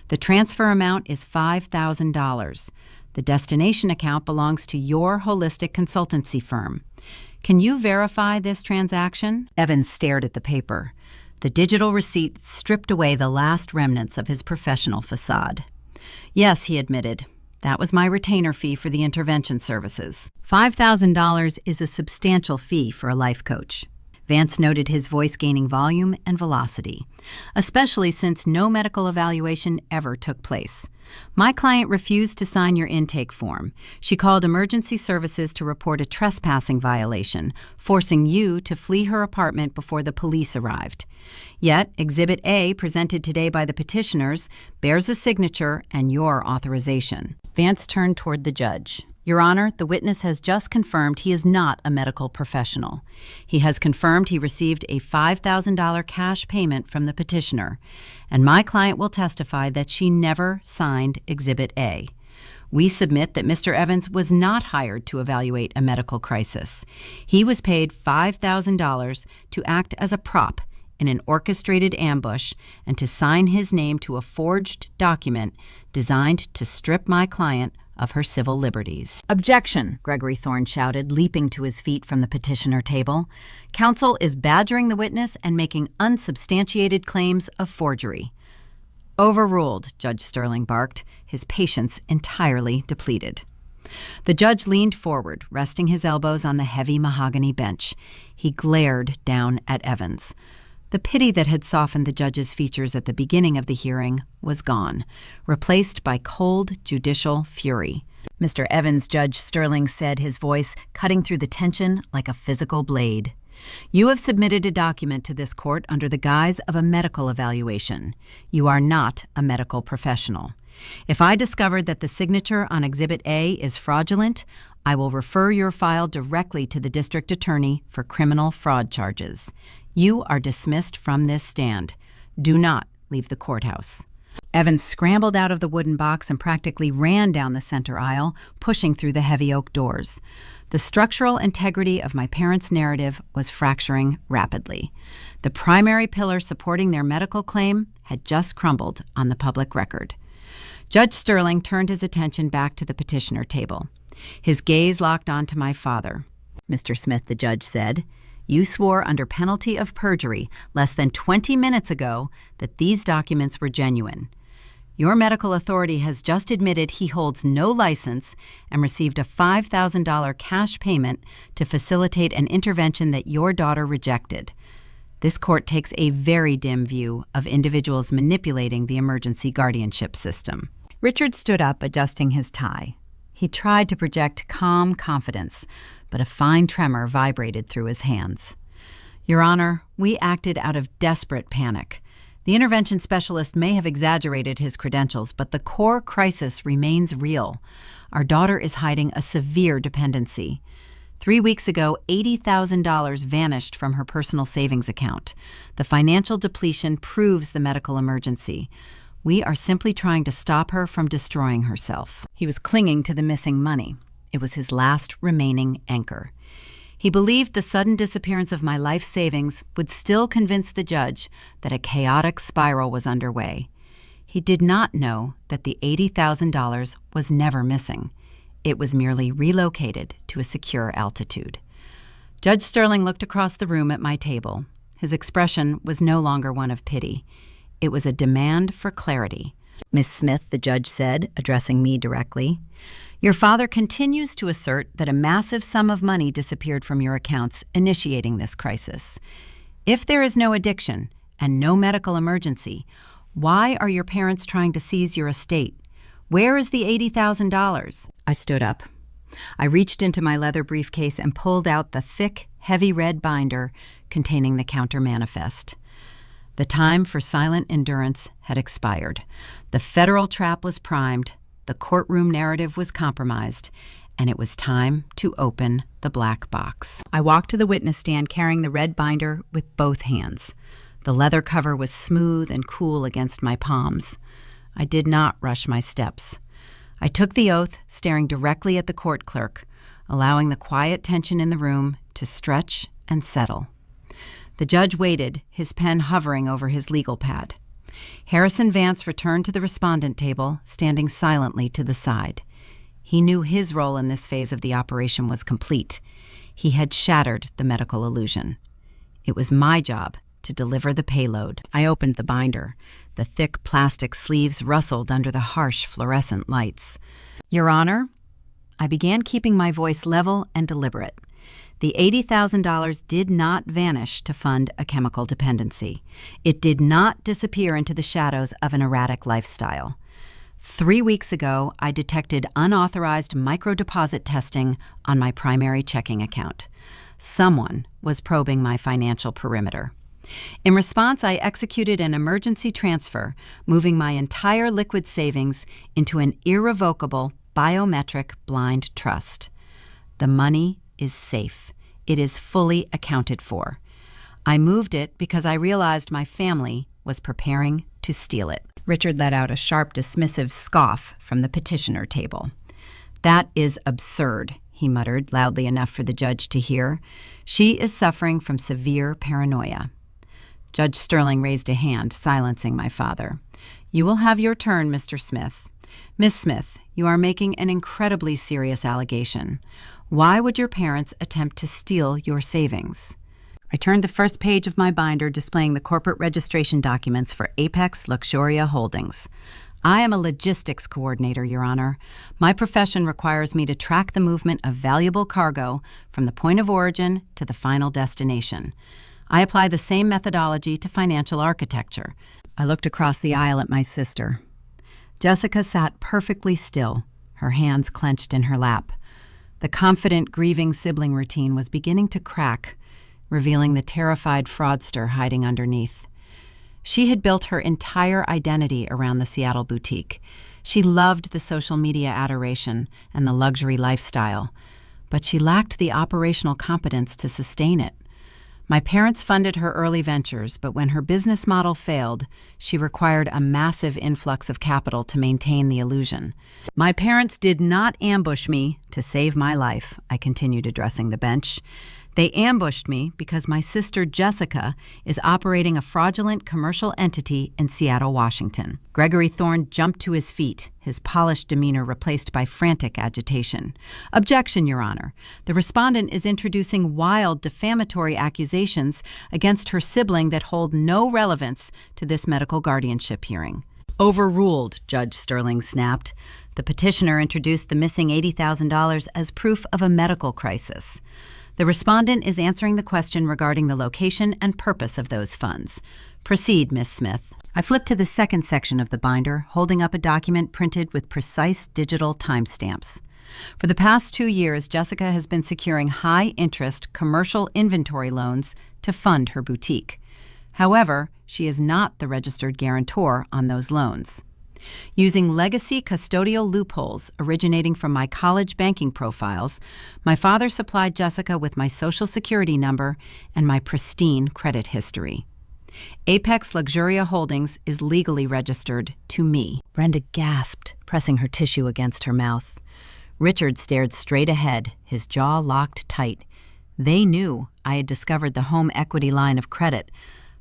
A: The transfer amount is $5,000. The destination account belongs to your holistic consultancy firm. Can you verify this transaction? Evans stared at the paper. The digital receipt stripped away the last remnants of his professional facade. Yes, he admitted. That was my retainer fee for the intervention services. $5,000 is a substantial fee for a life coach. Vance noted his voice gaining volume and velocity, especially since no medical evaluation ever took place. My client refused to sign your intake form. She called emergency services to report a trespassing violation, forcing you to flee her apartment before the police arrived. Yet, Exhibit A, presented today by the petitioners, bears a signature and your authorization. Vance turned toward the judge. Your Honor, the witness has just confirmed he is not a medical professional. He has confirmed he received a $5,000 cash payment from the petitioner, and my client will testify that she never signed Exhibit A. We submit that Mr. Evans was not hired to evaluate a medical crisis. He was paid $5,000 to act as a prop in an orchestrated ambush and to sign his name to a forged document designed to strip my client of her civil liberties. Objection, Gregory Thorne shouted, leaping to his feet from the petitioner table. Counsel is badgering the witness and making unsubstantiated claims of forgery. Overruled, Judge Sterling barked, his patience entirely depleted. The judge leaned forward, resting his elbows on the heavy mahogany bench. He glared down at Evans. The pity that had softened the judge's features at the beginning of the hearing was gone, replaced by cold judicial fury. Mr. Evans, Judge Sterling said, his voice cutting through the tension like a physical blade. You have submitted a document to this court under the guise of a medical evaluation. You are not a medical professional. If I discover that the signature on Exhibit A is fraudulent, I will refer your file directly to the district attorney for criminal fraud charges. You are dismissed from this stand. Do not leave the courthouse. Evans scrambled out of the wooden box and practically ran down the center aisle, pushing through the heavy oak doors. The structural integrity of my parents' narrative was fracturing rapidly. The primary pillar supporting their medical claim had just crumbled on the public record. Judge Sterling turned his attention back to the petitioner table. His gaze locked onto my father. Mr. Smith, the judge said, you swore under penalty of perjury less than 20 minutes ago that these documents were genuine. Your medical authority has just admitted he holds no license and received a $5,000 cash payment to facilitate an intervention that your daughter rejected. This court takes a very dim view of individuals manipulating the emergency guardianship system. Richard stood up, adjusting his tie. He tried to project calm confidence, but a fine tremor vibrated through his hands. Your Honor, we acted out of desperate panic. The intervention specialist may have exaggerated his credentials, but the core crisis remains real. Our daughter is hiding a severe dependency. 3 weeks ago, $80,000 vanished from her personal savings account. The financial depletion proves the medical emergency. We are simply trying to stop her from destroying herself. He was clinging to the missing money. It was his last remaining anchor. He believed the sudden disappearance of my life savings would still convince the judge that a chaotic spiral was underway. He did not know that the $80,000 was never missing. It was merely relocated to a secure altitude. Judge Sterling looked across the room at my table. His expression was no longer one of pity. It was a demand for clarity. Miss Smith, the judge said, addressing me directly, your father continues to assert that a massive sum of money disappeared from your accounts, initiating this crisis. If there is no addiction and no medical emergency, why are your parents trying to seize your estate? Where is the $80,000? I stood up. I reached into my leather briefcase and pulled out the thick, heavy red binder containing the counter manifest. The time for silent endurance had expired. The federal trap was primed, the courtroom narrative was compromised, and it was time to open the black box. I walked to the witness stand carrying the red binder with both hands. The leather cover was smooth and cool against my palms. I did not rush my steps. I I took the oath, staring directly at the court clerk, allowing the quiet tension in the room to stretch and settle. The judge waited, his pen hovering over his legal pad. Harrison Vance returned to the respondent table, standing silently to the side. He knew his role in this phase of the operation was complete. He had shattered the medical illusion. It was my job to deliver the payload. I opened the binder. The thick plastic sleeves rustled under the harsh fluorescent lights. Your Honor, I began keeping my voice level and deliberate. The $80,000 did not vanish to fund a chemical dependency. It did not disappear into the shadows of an erratic lifestyle. 3 weeks ago, I detected unauthorized microdeposit testing on my primary checking account. Someone was probing my financial perimeter. In response, I executed an emergency transfer, moving my entire liquid savings into an irrevocable biometric blind trust. The money is safe. It is fully accounted for. I moved it because I realized my family was preparing to steal it. Richard let out a sharp, dismissive scoff from the petitioner table. That is absurd, he muttered, loudly enough for the judge to hear. She is suffering from severe paranoia. Judge Sterling raised a hand, silencing my father. You will have your turn, Mr. Smith. Miss Smith, you are making an incredibly serious allegation. Why would your parents attempt to steal your savings? I turned the first page of my binder displaying the corporate registration documents for Apex Luxuria Holdings. I am a logistics coordinator, Your Honor. My profession requires me to track the movement of valuable cargo from the point of origin to the final destination. I apply the same methodology to financial architecture. I looked across the aisle at my sister. Jessica sat perfectly still, her hands clenched in her lap. The confident, grieving sibling routine was beginning to crack, revealing the terrified fraudster hiding underneath. She had built her entire identity around the Seattle boutique. She loved the social media adoration and the luxury lifestyle, but she lacked the operational competence to sustain it. My parents funded her early ventures, but when her business model failed, she required a massive influx of capital to maintain the illusion. My parents did not ambush me to save my life, I continued addressing the bench. They ambushed me because my sister Jessica is operating a fraudulent commercial entity in Seattle, Washington. Gregory Thorne jumped to his feet, his polished demeanor replaced by frantic agitation. Objection, Your Honor. The respondent is introducing wild, defamatory accusations against her sibling that hold no relevance to this medical guardianship hearing. Overruled, Judge Sterling snapped. The petitioner introduced the missing $80,000 as proof of a medical crisis. The respondent is answering the question regarding the location and purpose of those funds. Proceed, Miss Smith. I flipped to the second section of the binder, holding up a document printed with precise digital timestamps. For the past 2 years, Jessica has been securing high-interest commercial inventory loans to fund her boutique. However, she is not the registered guarantor on those loans. Using legacy custodial loopholes originating from my college banking profiles, my father supplied Jessica with my Social Security number and my pristine credit history. Apex Luxuria Holdings is legally registered to me. Brenda gasped, pressing her tissue against her mouth. Richard stared straight ahead, his jaw locked tight. They knew I had discovered the home equity line of credit,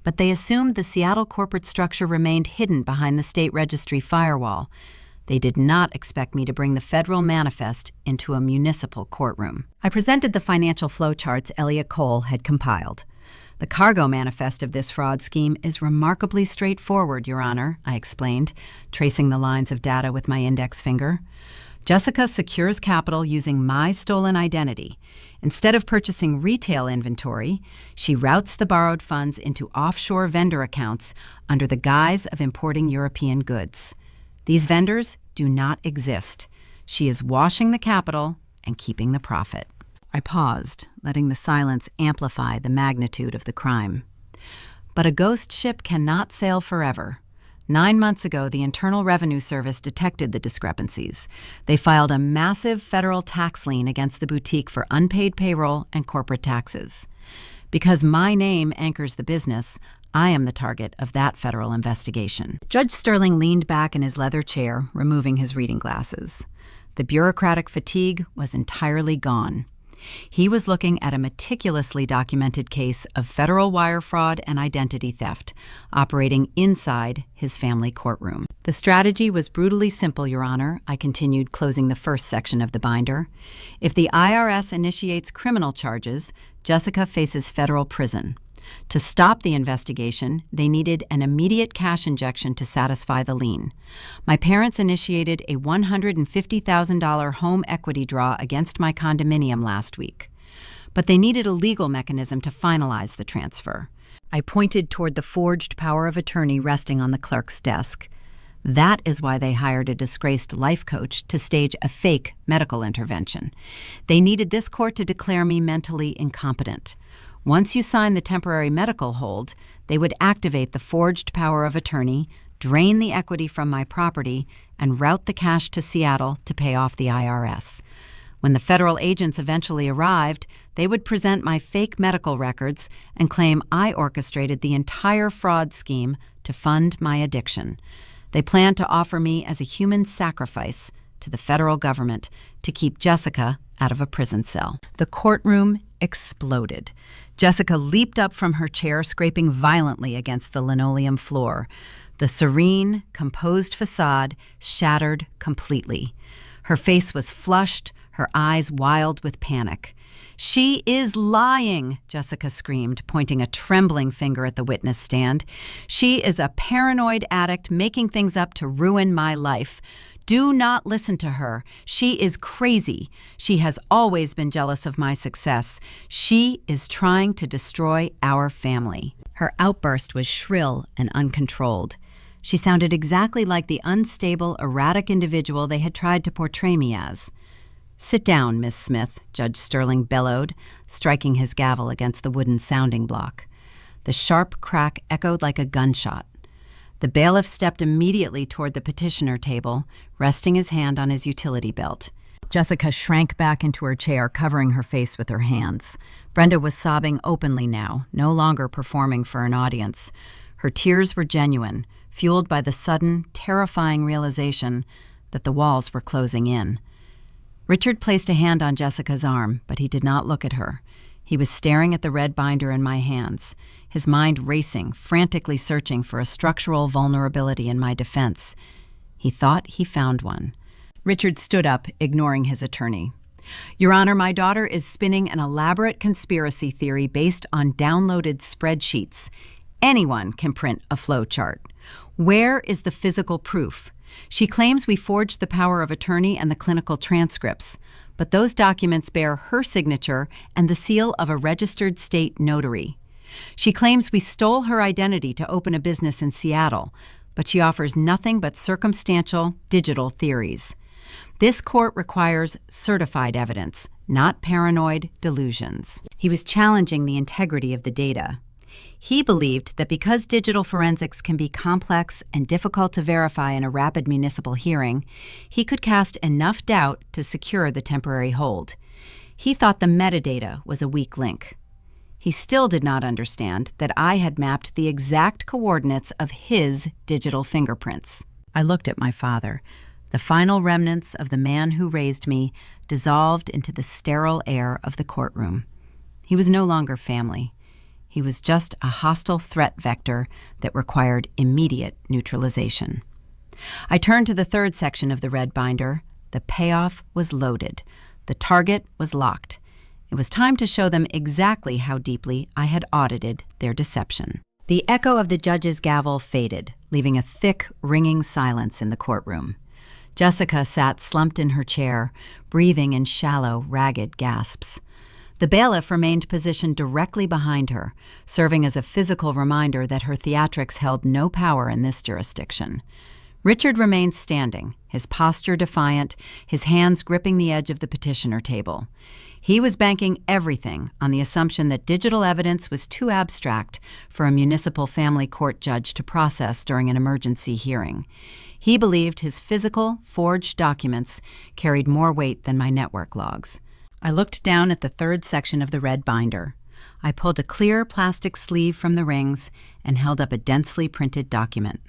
A: but they assumed the Seattle corporate structure remained hidden behind the state registry firewall. They did not expect me to bring the federal manifest into a municipal courtroom. I presented the financial flowcharts Elliot Cole had compiled. The cargo manifest of this fraud scheme is remarkably straightforward, Your Honor, I explained, tracing the lines of data with my index finger. Jessica secures capital using my stolen identity. Instead of purchasing retail inventory, she routes the borrowed funds into offshore vendor accounts under the guise of importing European goods. These vendors do not exist. She is washing the capital and keeping the profit. I paused, letting the silence amplify the magnitude of the crime. But a ghost ship cannot sail forever. 9 months ago, the Internal Revenue Service detected the discrepancies. They filed a massive federal tax lien against the boutique for unpaid payroll and corporate taxes. Because my name anchors the business, I am the target of that federal investigation. Judge Sterling leaned back in his leather chair, removing his reading glasses. The bureaucratic fatigue was entirely gone. He was looking at a meticulously documented case of federal wire fraud and identity theft, operating inside his family courtroom. The strategy was brutally simple, Your Honor, I continued, closing the first section of the binder. If the IRS initiates criminal charges, Jessica faces federal prison. To stop the investigation, they needed an immediate cash injection to satisfy the lien. My parents initiated a $150,000 home equity draw against my condominium last week. But they needed a legal mechanism to finalize the transfer. I pointed toward the forged power of attorney resting on the clerk's desk. That is why they hired a disgraced life coach to stage a fake medical intervention. They needed this court to declare me mentally incompetent. Once you sign the temporary medical hold, they would activate the forged power of attorney, drain the equity from my property, and route the cash to Seattle to pay off the IRS. When the federal agents eventually arrived, they would present my fake medical records and claim I orchestrated the entire fraud scheme to fund my addiction. They planned to offer me as a human sacrifice to the federal government to keep Jessica out of a prison cell. The courtroom exploded. Jessica leaped up from her chair, scraping violently against the linoleum floor. The serene, composed facade shattered completely. Her face was flushed, her eyes wild with panic. "She is lying," Jessica screamed, pointing a trembling finger at the witness stand. "She is a paranoid addict making things up to ruin my life. Do not listen to her. She is crazy. She has always been jealous of my success. She is trying to destroy our family." Her outburst was shrill and uncontrolled. She sounded exactly like the unstable, erratic individual they had tried to portray me as. "Sit down, Miss Smith," Judge Sterling bellowed, striking his gavel against the wooden sounding block. The sharp crack echoed like a gunshot. The bailiff stepped immediately toward the petitioner table, resting his hand on his utility belt. Jessica shrank back into her chair, covering her face with her hands. Brenda was sobbing openly now, no longer performing for an audience. Her tears were genuine, fueled by the sudden, terrifying realization that the walls were closing in. Richard placed a hand on Jessica's arm, but he did not look at her. He was staring at the red binder in my hands, his mind racing, frantically searching for a structural vulnerability in my defense. He thought he found one. Richard stood up, ignoring his attorney. "Your Honor, my daughter is spinning an elaborate conspiracy theory based on downloaded spreadsheets. Anyone can print a flow chart. Where is the physical proof? She claims we forged the power of attorney and the clinical transcripts, but those documents bear her signature and the seal of a registered state notary. She claims we stole her identity to open a business in Seattle, but she offers nothing but circumstantial, digital theories. This court requires certified evidence, not paranoid delusions." He was challenging the integrity of the data. He believed that because digital forensics can be complex and difficult to verify in a rapid municipal hearing, he could cast enough doubt to secure the temporary hold. He thought the metadata was a weak link. He still did not understand that I had mapped the exact coordinates of his digital fingerprints. I looked at my father. The final remnants of the man who raised me dissolved into the sterile air of the courtroom. He was no longer family. He was just a hostile threat vector that required immediate neutralization. I turned to the third section of the red binder. The payoff was loaded. The target was locked. It was time to show them exactly how deeply I had audited their deception. The echo of the judge's gavel faded, leaving a thick, ringing silence in the courtroom. Jessica sat slumped in her chair, breathing in shallow, ragged gasps. The bailiff remained positioned directly behind her, serving as a physical reminder that her theatrics held no power in this jurisdiction. Richard remained standing, his posture defiant, his hands gripping the edge of the petitioner table. He was banking everything on the assumption that digital evidence was too abstract for a municipal family court judge to process during an emergency hearing. He believed his physical, forged documents carried more weight than my network logs. I looked down at the third section of the red binder. I pulled a clear plastic sleeve from the rings and held up a densely printed document.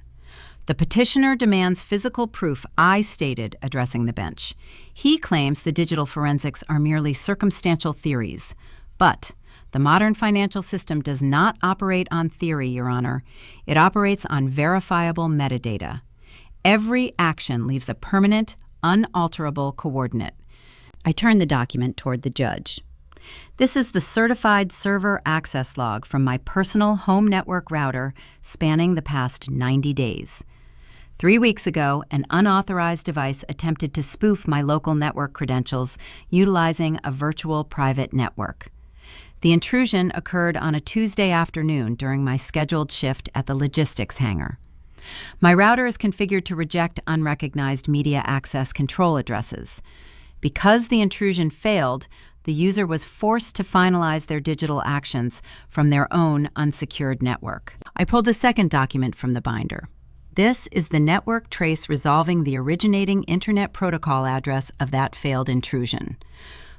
A: The petitioner demands physical proof I stated addressing the bench. He claims the digital forensics are merely circumstantial theories. But the modern financial system does not operate on theory, Your Honor. It operates on verifiable metadata. Every action leaves a permanent, unalterable coordinate. I turn the document toward the judge. This is the certified server access log from my personal home network router spanning the past 90 days. 3 weeks ago, an unauthorized device attempted to spoof my local network credentials utilizing a virtual private network. The intrusion occurred on a Tuesday afternoon during my scheduled shift at the logistics hangar. My router is configured to reject unrecognized media access control addresses. Because the intrusion failed, the user was forced to finalize their digital actions from their own unsecured network. I pulled a second document from the binder. This is the network trace resolving the originating Internet protocol address of that failed intrusion.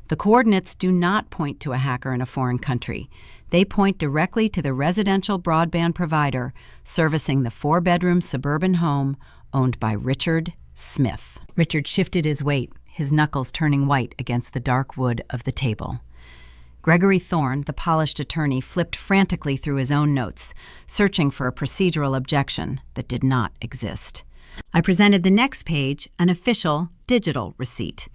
A: The coordinates do not point to a hacker in a foreign country. They point directly to the residential broadband provider servicing the 4-bedroom suburban home owned by Richard Smith. Richard shifted his weight, his knuckles turning white against the dark wood of the table. Gregory Thorne, the polished attorney, flipped frantically through his own notes, searching for a procedural objection that did not exist. I presented the next page, an official digital receipt.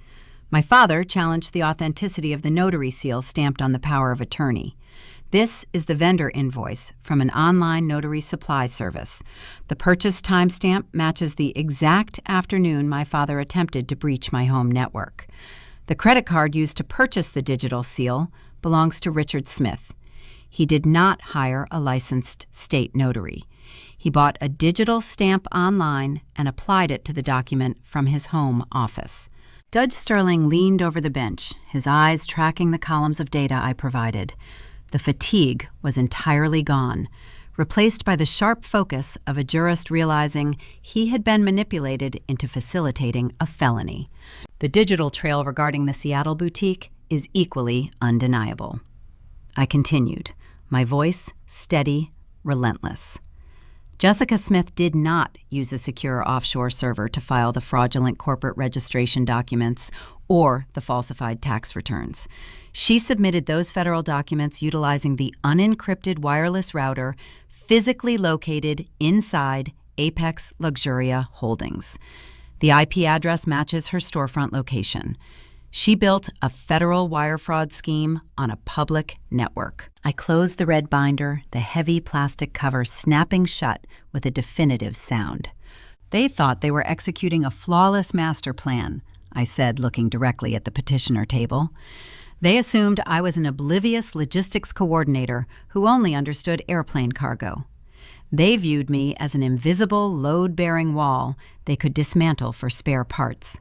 A: My father challenged the authenticity of the notary seal stamped on the power of attorney. This is the vendor invoice from an online notary supply service. The purchase timestamp matches the exact afternoon my father attempted to breach my home network. The credit card used to purchase the digital seal belongs to Richard Smith. He did not hire a licensed state notary. He bought a digital stamp online and applied it to the document from his home office. Judge Sterling leaned over the bench, his eyes tracking the columns of data I provided. The fatigue was entirely gone, replaced by the sharp focus of a jurist realizing he had been manipulated into facilitating a felony. The digital trail regarding the Seattle boutique is equally undeniable. I continued, my voice steady, relentless. Jessica Smith did not use a secure offshore server to file the fraudulent corporate registration documents or the falsified tax returns. She submitted those federal documents utilizing the unencrypted wireless router physically located inside Apex Luxuria Holdings. The IP address matches her storefront location. She built a federal wire fraud scheme on a public network. I closed the red binder, the heavy plastic cover snapping shut with a definitive sound. They thought they were executing a flawless master plan, I said, looking directly at the petitioner table. They assumed I was an oblivious logistics coordinator who only understood airplane cargo. They viewed me as an invisible, load-bearing wall they could dismantle for spare parts.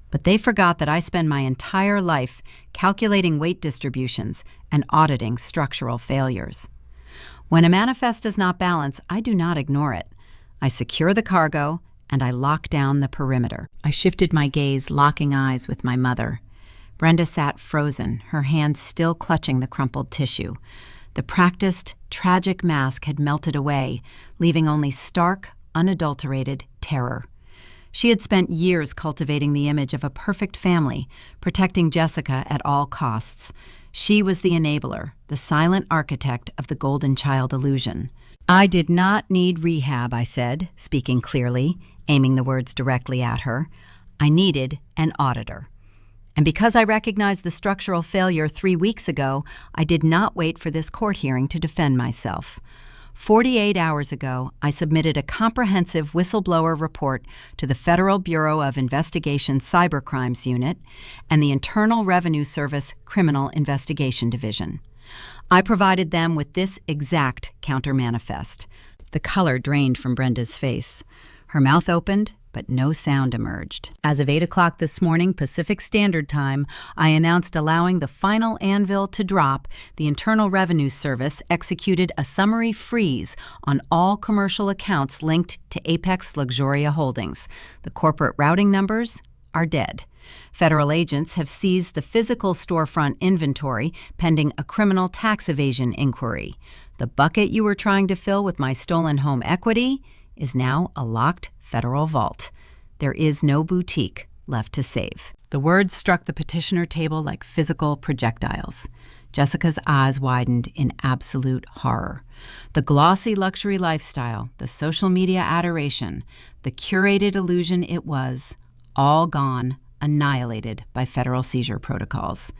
A: But they forgot that I spend my entire life calculating weight distributions and auditing structural failures. When a manifest does not balance, I do not ignore it. I secure the cargo, and I lock down the perimeter. I shifted my gaze, locking eyes with my mother. Brenda sat frozen, her hands still clutching the crumpled tissue. The practiced, tragic mask had melted away, leaving only stark, unadulterated terror. She had spent years cultivating the image of a perfect family, protecting Jessica at all costs. She was the enabler, the silent architect of the golden child illusion. I did not need rehab, I said, speaking clearly, aiming the words directly at her. I needed an auditor. And because I recognized the structural failure 3 weeks ago, I did not wait for this court hearing to defend myself. 48 hours ago, I submitted a comprehensive whistleblower report to the Federal Bureau of Investigation Cybercrimes Unit and the Internal Revenue Service Criminal Investigation Division. I provided them with this exact counter-manifest. The color drained from Brenda's face. Her mouth opened, but no sound emerged. As of 8 o'clock this morning, Pacific Standard Time, I announced allowing the final anvil to drop. The Internal Revenue Service executed a summary freeze on all commercial accounts linked to Apex Luxuria Holdings. The corporate routing numbers are dead. Federal agents have seized the physical storefront inventory pending a criminal tax evasion inquiry. The bucket you were trying to fill with my stolen home equity is now a locked federal vault. There is no boutique left to save. The words struck the petitioner table like physical projectiles. Jessica's eyes widened in absolute horror. The glossy luxury lifestyle, the social media adoration, the curated illusion it was, all gone, annihilated by federal seizure protocols.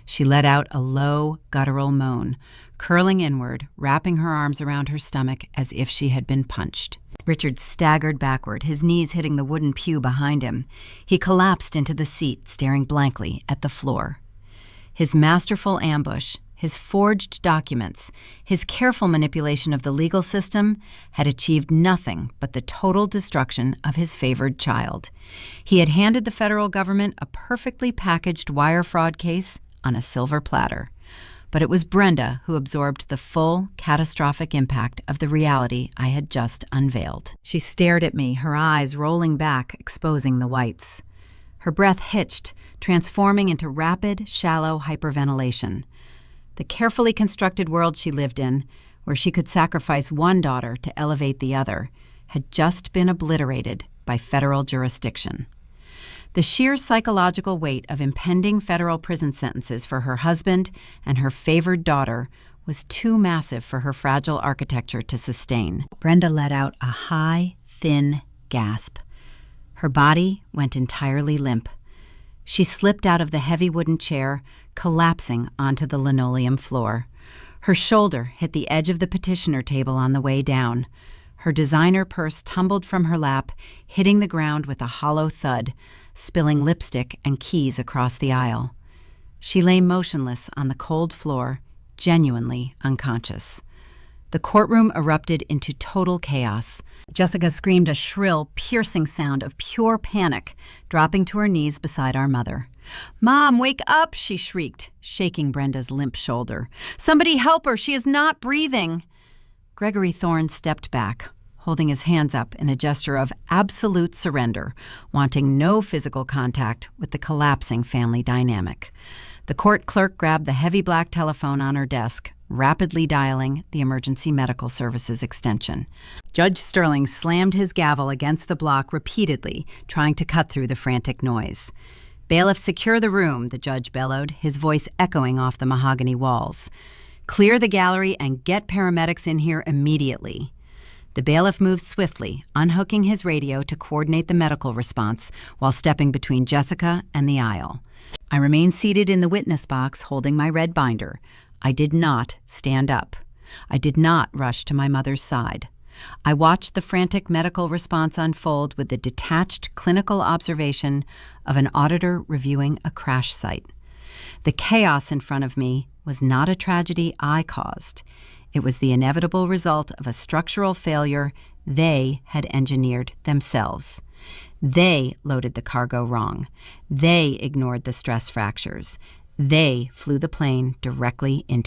A: She let out a low, guttural moan, curling inward, wrapping her arms around her stomach as if she had been punched. Richard staggered backward, his knees hitting the wooden pew behind him. He collapsed into the seat, staring blankly at the floor. His masterful ambush, his forged documents, his careful manipulation of the legal system had achieved nothing but the total destruction of his favored child. He had handed the federal government a perfectly packaged wire fraud case on a silver platter. But it was Brenda who absorbed the full, catastrophic impact of the reality I had just unveiled. She stared at me, her eyes rolling back, exposing the whites. Her breath hitched, transforming into rapid, shallow hyperventilation. The carefully constructed world she lived in, where she could sacrifice one daughter to elevate the other, had just been obliterated by federal jurisdiction. The sheer psychological weight of impending federal prison sentences for her husband and her favored daughter was too massive for her fragile architecture to sustain. Brenda let out a high, thin gasp. Her body went entirely limp. She slipped out of the heavy wooden chair, collapsing onto the linoleum floor. Her shoulder hit the edge of the petitioner table on the way down. Her designer purse tumbled from her lap, hitting the ground with a hollow thud, spilling lipstick and keys across the aisle. She lay motionless on the cold floor, genuinely unconscious. The courtroom erupted into total chaos. Jessica screamed a shrill, piercing sound of pure panic, dropping to her knees beside our mother. "Mom, wake up!" she shrieked, shaking Brenda's limp shoulder. "Somebody help her! She is not breathing!" Gregory Thorne stepped back, holding his hands up in a gesture of absolute surrender, wanting no physical contact with the collapsing family dynamic. The court clerk grabbed the heavy black telephone on her desk, rapidly dialing the emergency medical services extension. Judge Sterling slammed his gavel against the block repeatedly, trying to cut through the frantic noise. "Bailiff, secure the room," the judge bellowed, his voice echoing off the mahogany walls. "Clear the gallery and get paramedics in here immediately." The bailiff moved swiftly, unhooking his radio to coordinate the medical response while stepping between Jessica and the aisle. I remained seated in the witness box, holding my red binder. I did not stand up. I did not rush to my mother's side. I watched the frantic medical response unfold with the detached clinical observation of an auditor reviewing a crash site. The chaos in front of me was not a tragedy I caused. It was the inevitable result of a structural failure they had engineered themselves. They loaded the cargo wrong. They ignored the stress fractures. They flew the plane directly into